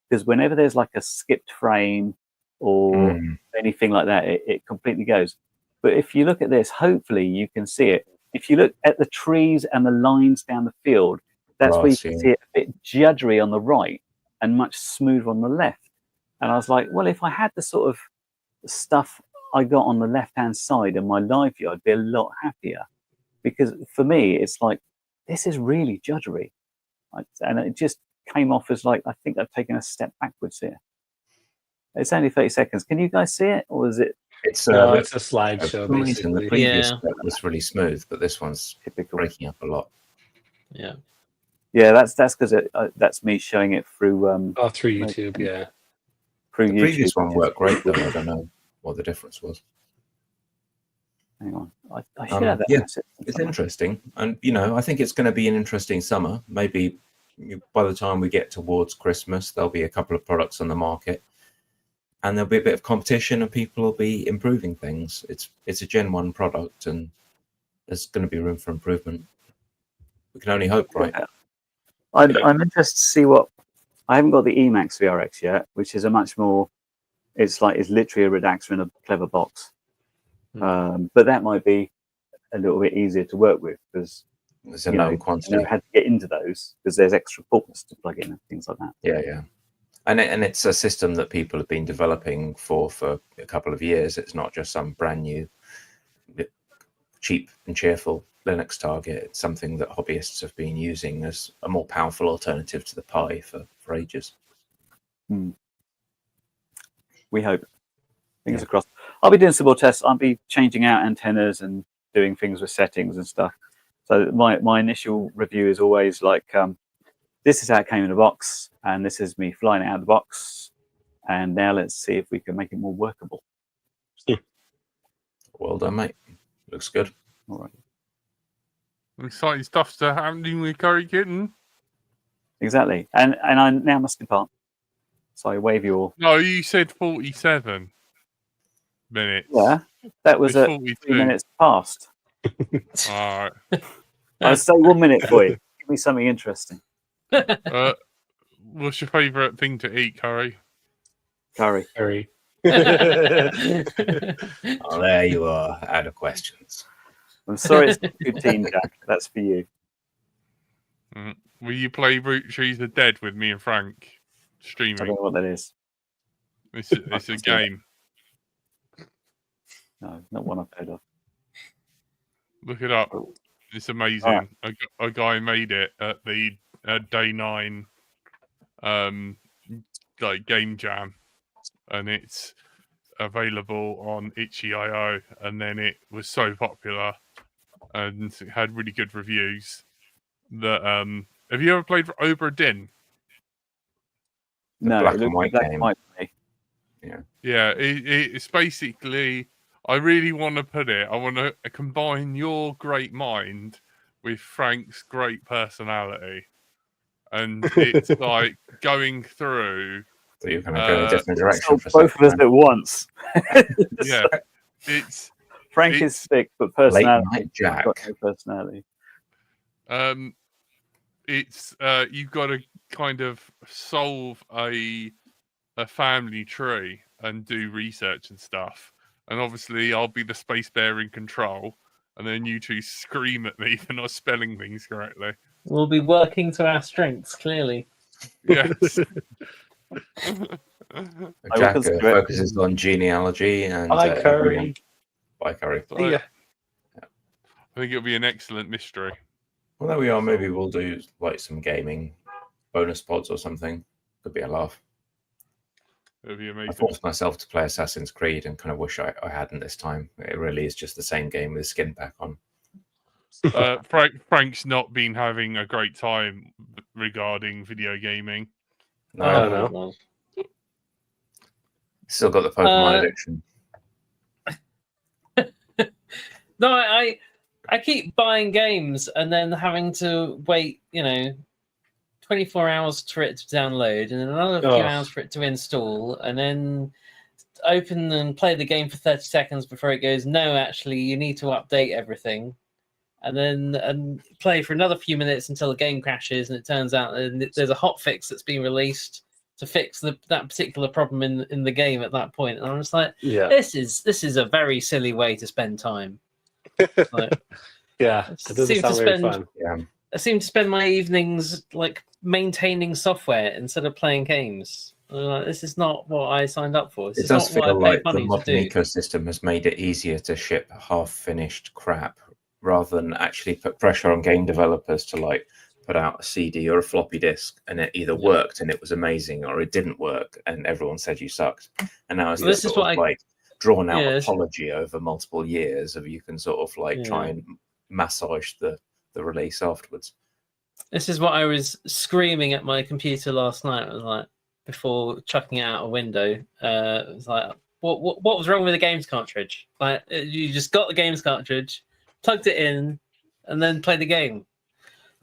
because whenever there's a skipped frame or anything like that, it completely goes. But if you look at this, hopefully you can see it. If you look at the trees and the lines down the field, that's where you can see it a bit juddery on the right and much smoother on the left. And I was like, well, if I had the sort of stuff I got on the left-hand side in my live view, I'd be a lot happier. Because for me, it's like, this is really judgery. And it just came off as like, I think I've taken a step backwards here. It's only 30 seconds. Can you guys see it? Or is it It's No, the it's a slideshow, reason the basically. previous Yeah. bit was really smooth, but this one's typical? breaking up a lot. Yeah. Yeah, that's because that's me showing it through Oh, through YouTube, yeah. through The YouTube. previous one which is- worked great though. I don't know what the difference was. Hang on, I should have that. yeah, message It's somewhere. interesting, and I think it's going to be an interesting summer. Maybe by the time we get towards Christmas, there'll be a couple of products on the market, and there'll be a bit of competition, and people will be improving things. It's a Gen 1 product, and there's going to be room for improvement. We can only hope, right? I'm interested to see what. I haven't got the Emacs VRX yet, which is a much more. It's literally a Redaxter in a clever box, but that might be a little bit easier to work with because There's a known quantity. you know how to get into those because there's extra ports to plug in and things like that. Yeah. And it's a system that people have been developing for a couple of years. It's not just some brand new, cheap and cheerful Linux target. It's something that hobbyists have been using as a more powerful alternative to the Pi for ages. We hope. Fingers crossed. I'll be doing some more tests. I'll be changing out antennas and doing things with settings and stuff. So my initial review is always like, this is how it came in the box, and this is me flying it out of the box. And now let's see if we can make it more workable. Well done, mate. Looks good. All right. Exciting stuff's happening with Curry Kitten. Exactly. And I now must depart. So I wave you all. No, you said 47 minutes. Yeah, that was It's at 42. 3 minutes past. All right. I'll stay 1 minute for you. Give me something interesting. What's your favourite thing to eat, Curry? Curry. Very. Oh, there you are. Out of questions. I'm sorry it's not a good team, Jack. That's for you. Will you play Root Trees Are Dead with me and Frank I don't streaming? know what that is. It's a game. No, not one I've heard of. Look it up. It's amazing. A guy made it at the day 9 like game jam, and it's available on itch.io, and then it was so popular and it had really good reviews that have you ever played Obra Dinn? No, black it and looks white black and game. white to me. Yeah, it's basically, I really want to put it, I want to combine your great mind with Frank's great personality. And it's like going through, So you're going to go in a different So direction for both of us second at once. yeah, it's, Frank is it's- sick, but round. Late personality. night I've Jack. got no personality. it's you've got to kind of solve a family tree and do research and stuff. And obviously I'll be the space bear in control, and then you two scream at me for not spelling things correctly. We'll be working to our strengths, clearly. Yes. Jack consider it. focuses on genealogy and Bye, everyone- Curry. Bye, Curry. So, Yeah. I think it'll be an excellent mystery. Well, there we are. Maybe we'll do like some gaming bonus pods or something. Could be a laugh. It'll be I amazing. forced myself to play Assassin's Creed and kind of wish I hadn't this time. It really is just the same game with skin back on. Frank's not been having a great time regarding video gaming. No, I don't know. well, still got the Pokemon Uh, addiction. No, I keep buying games and then having to wait, 24 hours for it to download, and then another few Ugh. hours for it to install, and then open and play the game for 30 seconds before it goes, no, actually, you need to update everything. And then play for another few minutes until the game crashes, and it turns out that there's a hotfix that's been released to fix that particular problem in the game at that point. And I'm just like, Yeah. this is a very silly way to spend time. Like, Yeah. It doesn't Seem to sound very spend- fun. Yeah. I seem to spend my evenings like maintaining software instead of playing games. This is not what I signed up for. This It is does not what I feel paid like the money to modern do. ecosystem has made it easier to ship half-finished crap rather than actually put pressure on game developers to like put out a CD or a floppy disk, and it either worked and it was amazing, or it didn't work and everyone said you sucked. And now it's This this is sort what of I- like drawn out Yeah, it's- apology over multiple years of you can sort of like try Yeah. and massage the release afterwards. This is what I was screaming at my computer last night. It was like before chucking it out a window. It was like, what was wrong with the games cartridge? Like you just got the games cartridge, plugged it in, and then played the game.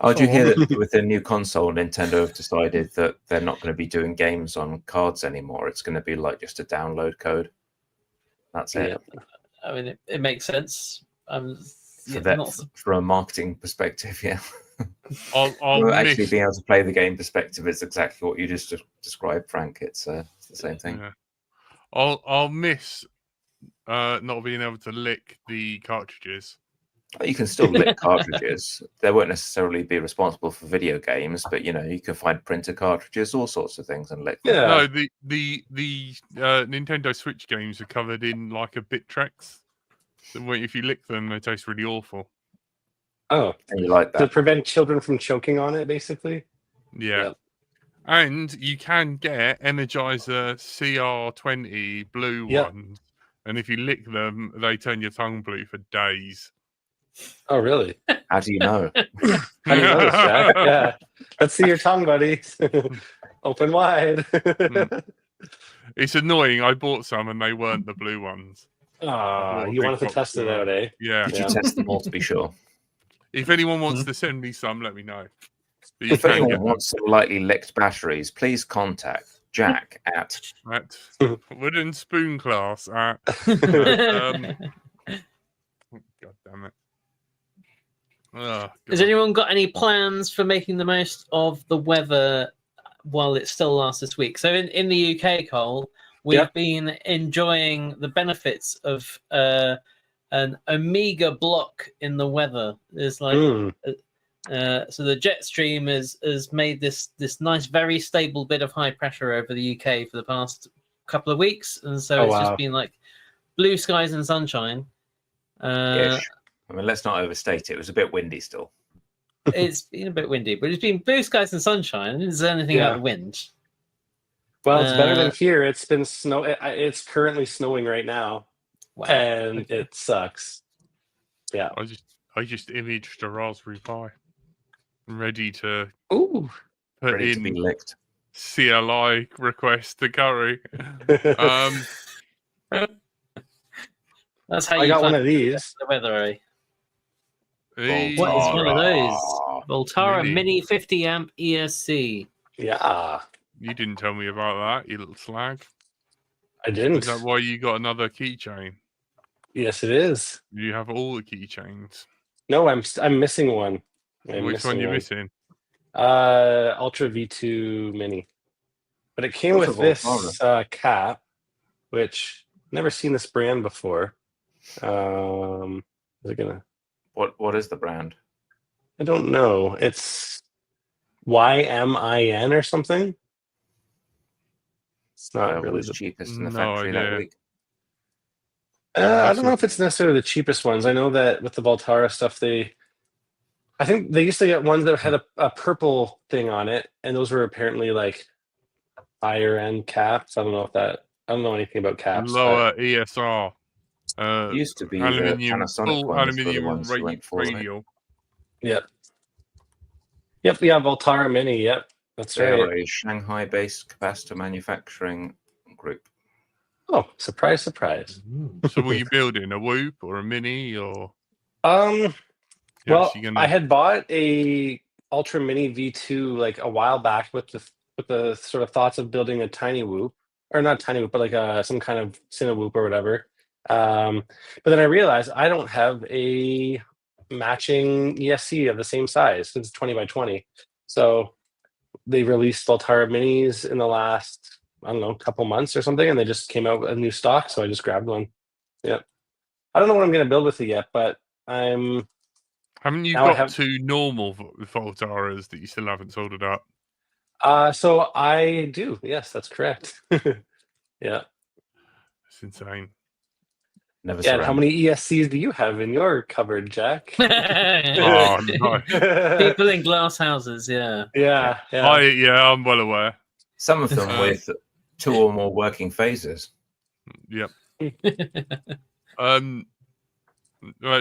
Oh, did you hear Sure. that with the new console, Nintendo have decided that they're not going to be doing games on cards anymore? It's going to be like just a download code. That's it. Yeah. I mean, it makes sense. For that, from a marketing perspective, yeah. I'll Well, actually, miss. being able to play the game perspective is exactly what you just described, Frank. It's the same thing. Yeah. I'll miss not being able to lick the cartridges. You can still lick cartridges. They won't necessarily be responsible for video games, but you can find printer cartridges, all sorts of things, and lick them. Yeah. No, the Nintendo Switch games are covered in like a Bittrex. So if you lick them, they taste really awful. Oh, And you like to that. prevent children from choking on it, basically. Yeah. Yep. And you can get Energizer CR20 blue Yep. ones. And if you lick them, they turn your tongue blue for days. Oh, really? How do you know? How do you know this, Jack? Yeah. Let's see your tongue, buddy. Open wide. It's annoying. I bought some and they weren't the blue ones. Ah, bought a you big wanted to box test it of out, eh? Yeah. Did Yeah. you test them all to be sure? If anyone wants to send me some, let me know. But you If can anyone get wants some lightly licked batteries, please contact Jack at them at Wooden Spoon Class at God damn it. Oh, Has God. anyone got any plans for making the most of the weather while it still lasts this week? So in the UK, Cole, we've Yeah. been enjoying the benefits of an Omega block in the weather. There's like so the jet stream has made this nice, very stable bit of high pressure over the UK for the past couple of weeks, and so Oh, it's wow. just been like blue skies and sunshine. Ish. I mean, let's not overstate it. It was a bit windy still. It's been a bit windy, but it's been blue skies and sunshine. Is there anything Yeah. about the wind? Well, it's better than Uh, here. It's been snow. It's currently snowing right now, Wow. and Okay. it sucks. Yeah. I just imaged a Raspberry Pi ready to Ooh. put Ready to be in licked. CLI request to Curry. That's how I you got plan one of these. the weather. Eh? Hey, What is one of those? Ah, Voltara Mini. Mini 50 amp ESC. Yeah, You didn't tell me about that, you little slag. I didn't. Is that why you got another keychain? Yes, it is. You have all the keychains. No, I'm missing one. I'm Which one missing you missing? Ultra V2 Mini. But it came Those with are this cap, which never seen this brand before. Is it gonna? What is the brand? I don't know. It's YMIN or something. It's not What really was the. cheapest in the No factory that idea. week? I don't know if it's necessarily the cheapest ones. I know that with the Voltara stuff, I think they used to get ones that had a purple thing on it, and those were apparently like higher end caps. I don't know anything about caps. but- Lower ESR. It used to be the Aluminium, Panasonic full ones were the aluminium ones who went for it. radial. Yep. Yep. Yeah. Voltara Mini. Yep. That's They're right. a Shanghai-based capacitor manufacturing group. Oh, surprise, surprise. So what are you building? A Whoop or a Mini or? Well, actually gonna- I had bought a Ultra Mini V2 like a while back with the sort of thoughts of building a tiny Whoop, or not tiny Whoop, but like some kind of Cinewhoop or whatever. But then I realized I don't have a matching ESC of the same size. It's 20 by 20. So they released Voltara Minis in the last, I don't know, couple months or something, and they just came out with a new stock, so I just grabbed one. Yep. I don't know what I'm going to build with it yet, but Haven't you now I got have- two normal Voltaras that you still haven't soldered up? So I do. Yes, that's correct. Yeah. It's insane. Never Yeah. And how surrender. many ESCs do you have in your cupboard, Jack? Oh no. People in glass houses, yeah. Yeah. I'm well aware. Some of them Um, with 2 or more working phases. Yep.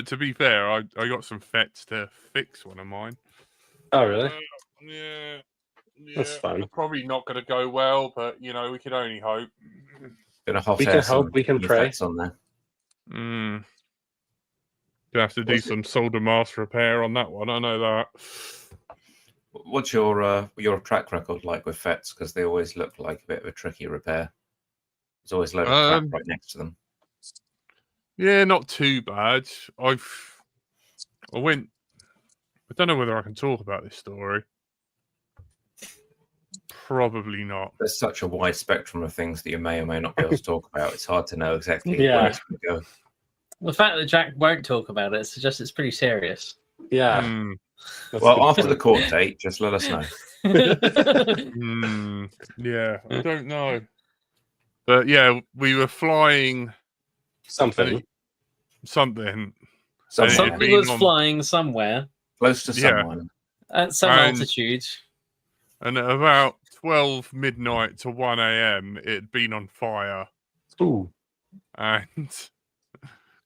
To be fair, I got some FETs to fix one of mine. Oh, really? Yeah. That's fun. Probably not going to go well, but we can only hope. Gonna hot We air can hope, some we can new pray. effects on there. Gonna have to do What's it- some solder mask repair on that one. I know that. What's your track record like with FETs? Because they always look like a bit of a tricky repair. There's always a load of crap right next to them. Yeah, not too bad. I don't know whether I can talk about this story. Probably not. There's such a wide spectrum of things that you may or may not be able to talk about. It's hard to know exactly Yeah. where it's going to go. The fact that Jack won't talk about it suggests it's pretty serious. Yeah. Hmm. That's Well, good after the point. court date, just let us know. Yeah, I don't know. But yeah, we were flying Something. something. Somewhere, It'd Something been was on- flying somewhere close to Yeah. someone. at some And- altitude. And at about 12 midnight to 1 a.m., it had been on fire Ooh. and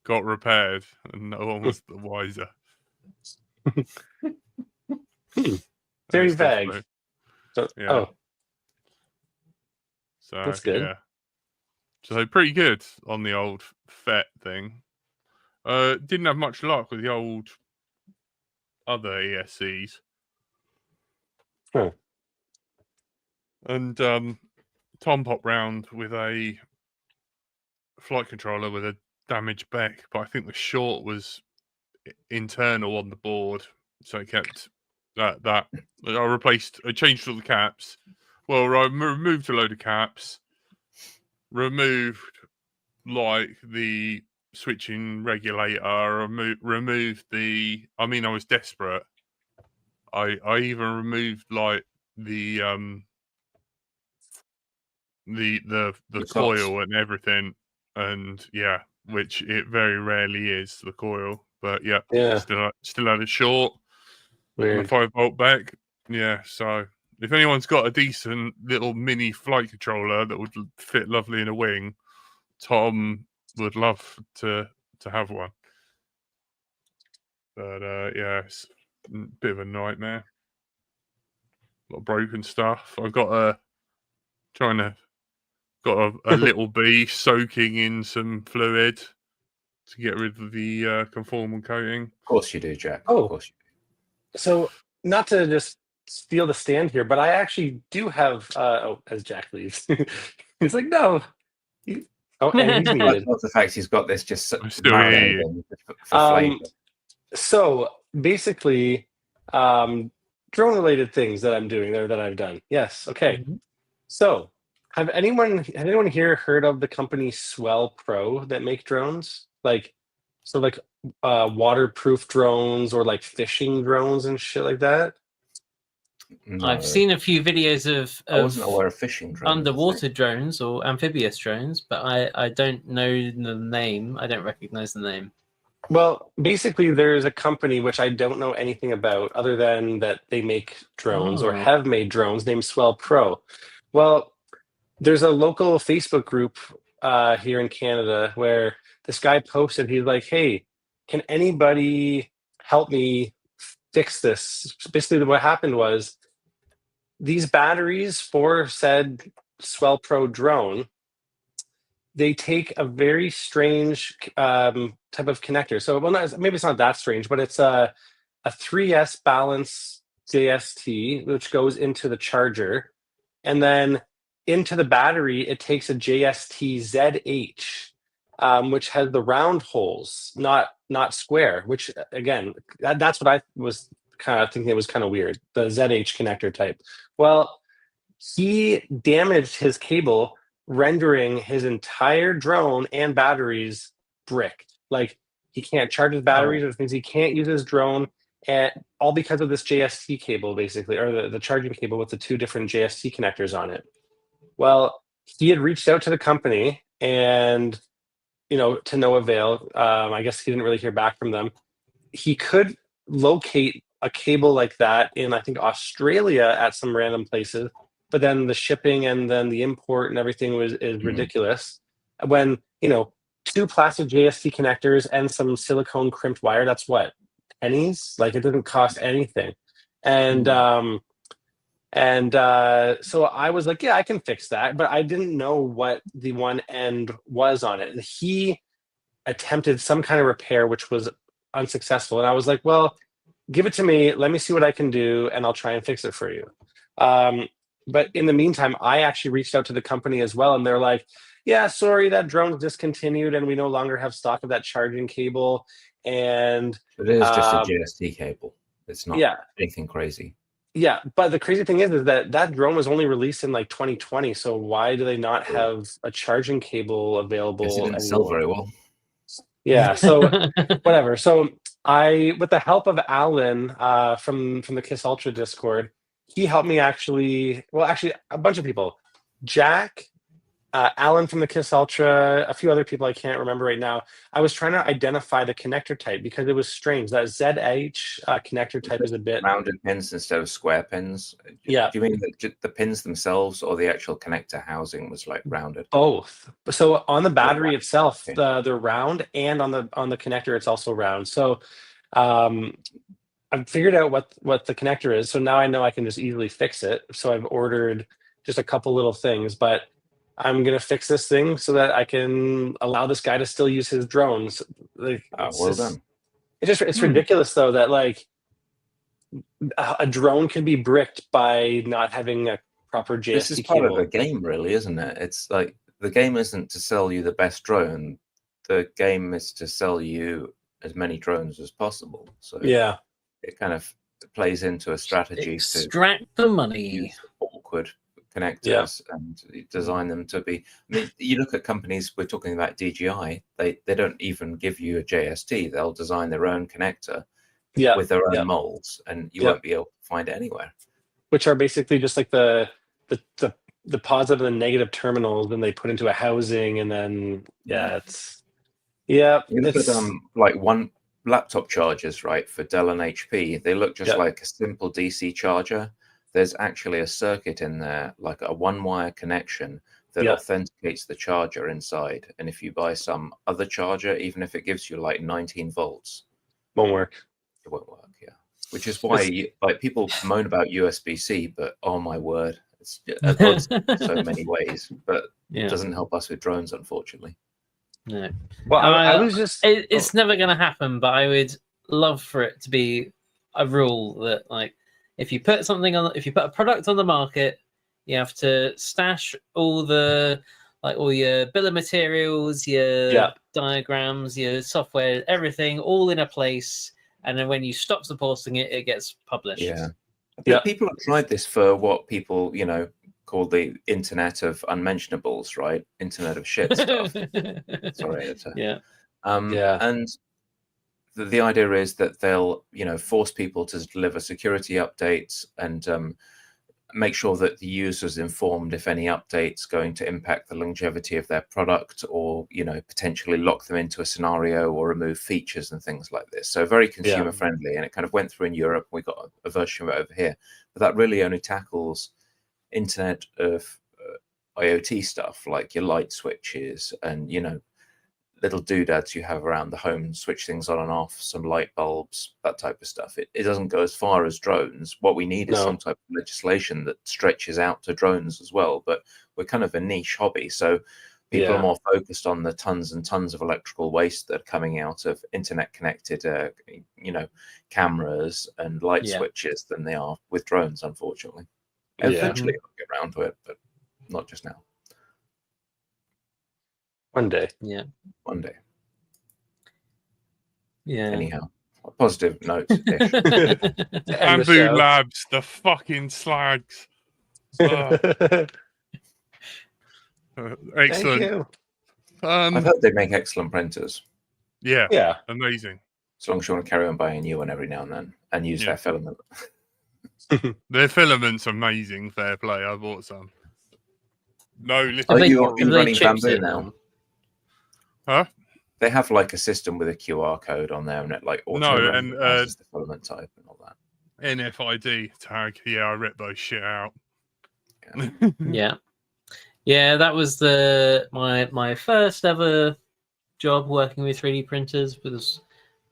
got repaired, and no one was the wiser. Very It's still vague. flew. So, Yeah. Oh, So, That's good. Yeah. So pretty good on the old FET thing. Didn't have much luck with the old other ESCs. Huh. And Tom popped round with a flight controller with a damaged back, but I think the short was internal on the board, so it kept that. I changed all the caps. Well, I removed a load of caps, removed like the switching regulator, removed the. I mean, I was desperate. I even removed like the The coil and everything, and yeah, which it very rarely is the coil, but yeah, yeah. still had it short and a Weird. 5-volt back. Yeah, so if anyone's got a decent little mini flight controller that would fit lovely in a wing, Tom would love to have one. But yeah, it's a bit of a nightmare. A lot of broken stuff. I've got a little bee soaking in some fluid to get rid of the conformal coating. Of course you do, Jack. Oh. Of course. So, not to just steal the stand here, but I actually do have. As Jack leaves, he's like, "No." And he's I muted. love the fact he's got this just I still hear marinated you. in for flavor. So basically, drone-related things that I'm doing there that I've done. Yes. Okay. So, have anyone here heard of the company Swell Pro that make drones? Like waterproof drones or like fishing drones and shit like that? No, I've seen a few videos I wasn't of aware of fishing drones. underwater drones or amphibious drones, but I don't know the name. I don't recognize the name. Well, basically, there's a company which I don't know anything about other than that they make drones or Oh. have made drones named Swell Pro. Well, there's a local Facebook group here in Canada where this guy posted, he's like, "Hey, can anybody help me fix this?" Basically, what happened was these batteries for said Swell Pro drone, they take a very strange type of connector. So, well, maybe it's not that strange, but it's a 3S balance JST, which goes into the charger. And then into the battery, it takes a JST ZH, which has the round holes, not square, which, again, that's what I was kind of thinking it was kind of weird, the ZH connector type. Well, he damaged his cable, rendering his entire drone and batteries bricked. Like, he can't charge his batteries, which means he can't use his drone. and all because of this JST cable, basically, or the charging cable with the 2 different JST connectors on it. Well, he had reached out to the company, and to no avail. I guess he didn't really hear back from them. He could locate a cable like that in, I think, Australia at some random places, but then the shipping and then the import and everything is ridiculous. When 2 plastic JST connectors and some silicone crimped wire, that's what, pennies? Like, it doesn't cost anything. And so I was like, yeah, I can fix that, but I didn't know what the one end was on it. And he attempted some kind of repair, which was unsuccessful. And I was like, well, give it to me. Let me see what I can do, and I'll try and fix it for you. But in the meantime, I actually reached out to the company as well, and they're like, yeah, sorry, that drone's discontinued, and we no longer have stock of that charging cable. And It is just a JST cable. It's not anything crazy. Yeah, but the crazy thing is that drone was only released in like 2020. So why do they not have a charging cable available? It didn't sell very well. Yeah, so whatever. So with the help of Alan from the KISS Ultra Discord, he helped me actually a bunch of people. Jack, Alan from the KISS Ultra, a few other people I can't remember right now. I was trying to identify the connector type because it was strange. That ZH connector type is a bit rounded pins instead of square pins. Yeah. Do you mean the pins themselves, or the actual connector housing was like rounded? Both. So on the battery itself, they're round, and on the connector, it's also round. So I've figured out what the connector is. So now I know I can just easily fix it. So I've ordered just a couple little things, but I'm going to fix this thing so that I can allow this guy to still use his drones. Like, well done. It's ridiculous, though, that like a drone can be bricked by not having a proper JST This is part of the game, really, isn't it? It's like the game isn't to sell you the best drone. The game is to sell you as many drones as possible. So yeah, it kind of plays into a strategy extract the money. Use awkward connectors and design them to be. I mean, you look at companies. We're talking about DJI. They don't even give you a JST. They'll design their own connector with their own molds, and you won't be able to find it anywhere. Which are basically just like the positive and negative terminals, then they put into a housing, and then you look at like one laptop chargers, right, for Dell and HP. They look just like a simple DC charger. There's actually a circuit in there, like a one-wire connection that authenticates the charger inside. And if you buy some other charger, even if it gives you like 19 volts, won't work. It won't work, Which is why like people moan about USB-C, but oh my word, it's a god so many ways, but it doesn't help us with drones, unfortunately. No. Well, I was just... It's never going to happen, but I would love for it to be a rule that, like, if you put a product on the market, you have to stash all your bill of materials, your diagrams, your software, everything, all in a place. And then when you stop supporting it, it gets published. Yeah. People have tried this for what people, call the internet of unmentionables, right? Internet of shit stuff. Sorry, editor. And the idea is that they'll, force people to deliver security updates and make sure that the user's informed if any updates going to impact the longevity of their product, or potentially lock them into a scenario or remove features and things like this. So very consumer friendly, and it kind of went through in Europe. We got a version of it over here, but that really only tackles Internet of IoT stuff like your light switches and little doodads you have around the home, switch things on and off, some light bulbs, that type of stuff. It doesn't go as far as drones. What we need is some type of legislation that stretches out to drones as well, but we're kind of a niche hobby, so people are more focused on the tons and tons of electrical waste that are coming out of internet connected cameras and light switches than they are with drones, unfortunately. Eventually I'll get around to it, but not just now. One day. One day. Anyhow, a positive note. Bamboo Labs, the fucking slags. Excellent. Thank you. I've heard they make excellent printers. Yeah. Yeah. Amazing. As long as you want to carry on buying a new one every now and then. and use Yeah. their filament. Their filament's amazing. Fair play. I bought some. No, Are little you have they running chips Bamboo in now? them? Huh? They have like a system with a QR code on there, and it like No, auto and, recognizes the filament type and all that. NFID tag. Yeah, I ripped those shit out. Yeah, that was my first ever job working with 3D printers was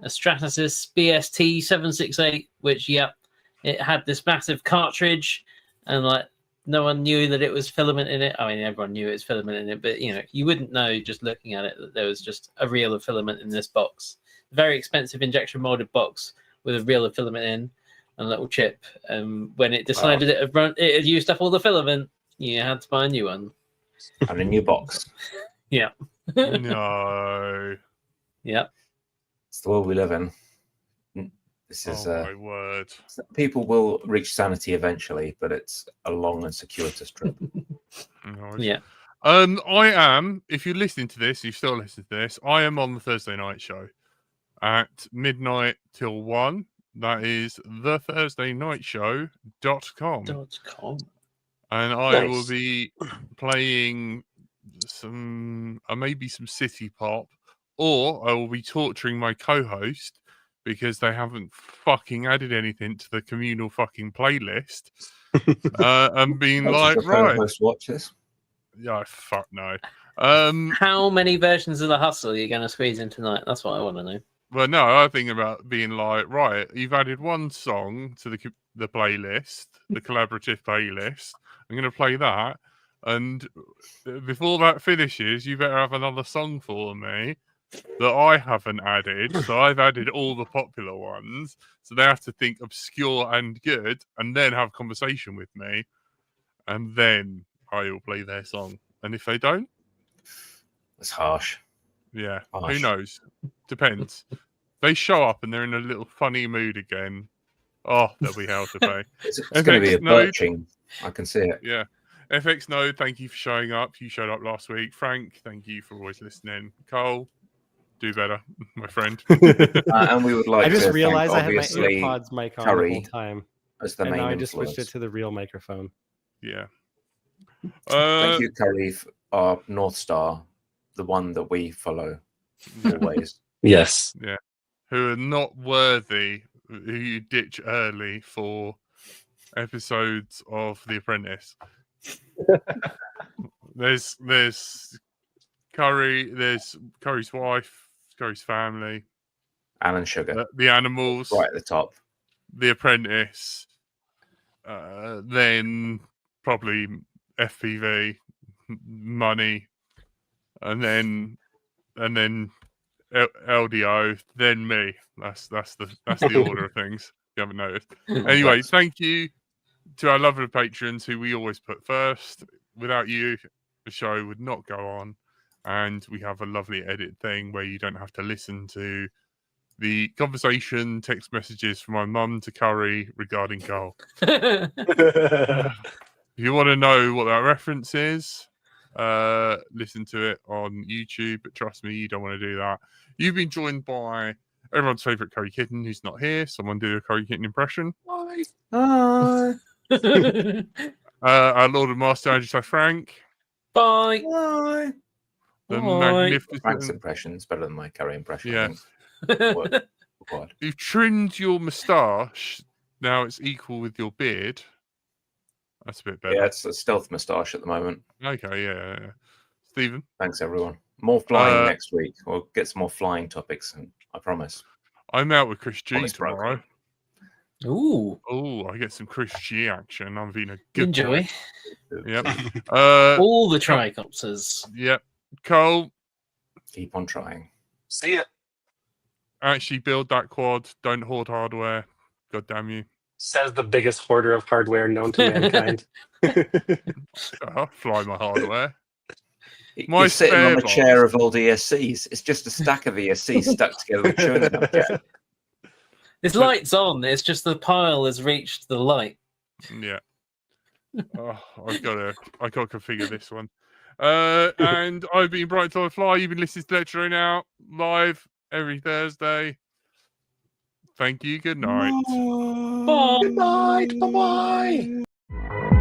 a Stratasys BST 768, which it had this massive cartridge, and like no one knew that it was filament in it. I mean, everyone knew it was filament in it, but you wouldn't know just looking at it that there was just a reel of filament in this box. Very expensive injection molded box with a reel of filament in and a little chip. When it decided it had used up all the filament, you had to buy a new one. And a new box. No. Yeah. It's the world we live in. This is Oh my word. people will reach sanity eventually, but it's a long and circuitous trip. No, Yeah. I am, if you're listening to this, you still listen to this, I am on the Thursday night show at midnight till 1. That is thethursdaynightshow.com. .com. And I will Nice. be playing maybe some city pop, or I will be torturing my co-host because they haven't fucking added anything to the communal fucking playlist. And being like, right. Watch this. Yeah, fuck no. How many versions of the Hustle are you going to squeeze in tonight? That's what I want to know. Well, no, I think about being like, right, you've added one song to the playlist, the collaborative playlist. I'm going to play that, and before that finishes, you better have another song for me that I haven't added. So I've added all the popular ones, so they have to think obscure and good, and then have a conversation with me, and then I will play their song. And if they don't, It's harsh. yeah, who Harsh. knows? Depends. They show up and they're in a little funny mood again. Oh, there'll be hell to pay. It's going to be a FX Node. birching. I can see it. Yeah. FX Node, thank you for showing up. You showed up last week. Frank, thank you for always listening. Cole, do better, my friend. And we would like I just to realized I thank, had my obviously, AirPods mic on the whole Curry time, as the and main now I just switched it influence. to the real microphone. Yeah. Thank you, Curry, our North Star, the one that we follow always. Yes. Who are not worthy, who you ditch early for episodes of The Apprentice. There's Curry, there's Curry's wife, Curry's family, Alan Sugar, the animals, right at the top. The Apprentice, then probably FPV, money, and then LDO, then me. That's the order of things. You haven't noticed. Anyway, thank you to our lovely patrons who we always put first. Without you, the show would not go on. And we have a lovely edit thing where you don't have to listen to the conversation, text messages from my mum to Curry regarding Cole. If you want to know what that reference is, listen to it on YouTube. But trust me, you don't want to do that. You've been joined by everyone's favourite Curry Kitten, who's not here. Someone do a Curry Kitten impression. Hi. Our Lord and Master Andrew Frank. Bye. Hi. The Bye. Frank's magnificent. impression is better than my Curry impression. Yeah. I think. What? You've trimmed your moustache. Now it's equal with your beard. That's a bit better. Yeah, it's a stealth moustache at the moment. Okay, yeah. Stephen. Thanks, everyone. More flying Uh, next week. We'll get some more flying topics, and I promise. I'm out with Chris G On this tomorrow. program. Ooh, Oh, I get some Chris G action. I'm being a good enjoy. boy. Yep. All the tricopters. Yep. Cole, Keep on trying. See ya. actually build that quad. Don't hoard hardware. God damn you. Says the biggest hoarder of hardware known to mankind. I'll fly my hardware. You're My sitting spare on a box. chair of old ESCs. It's just a stack of ESCs stuck together with chewing gum. Yeah. This light's on. It's just the pile has reached the light. Yeah. Oh, I gotta configure this one. And I've been Bright Toy Fly. You've been listening to Lecture now live every Thursday. Thank you. Good night. Bye. Good night. Bye bye.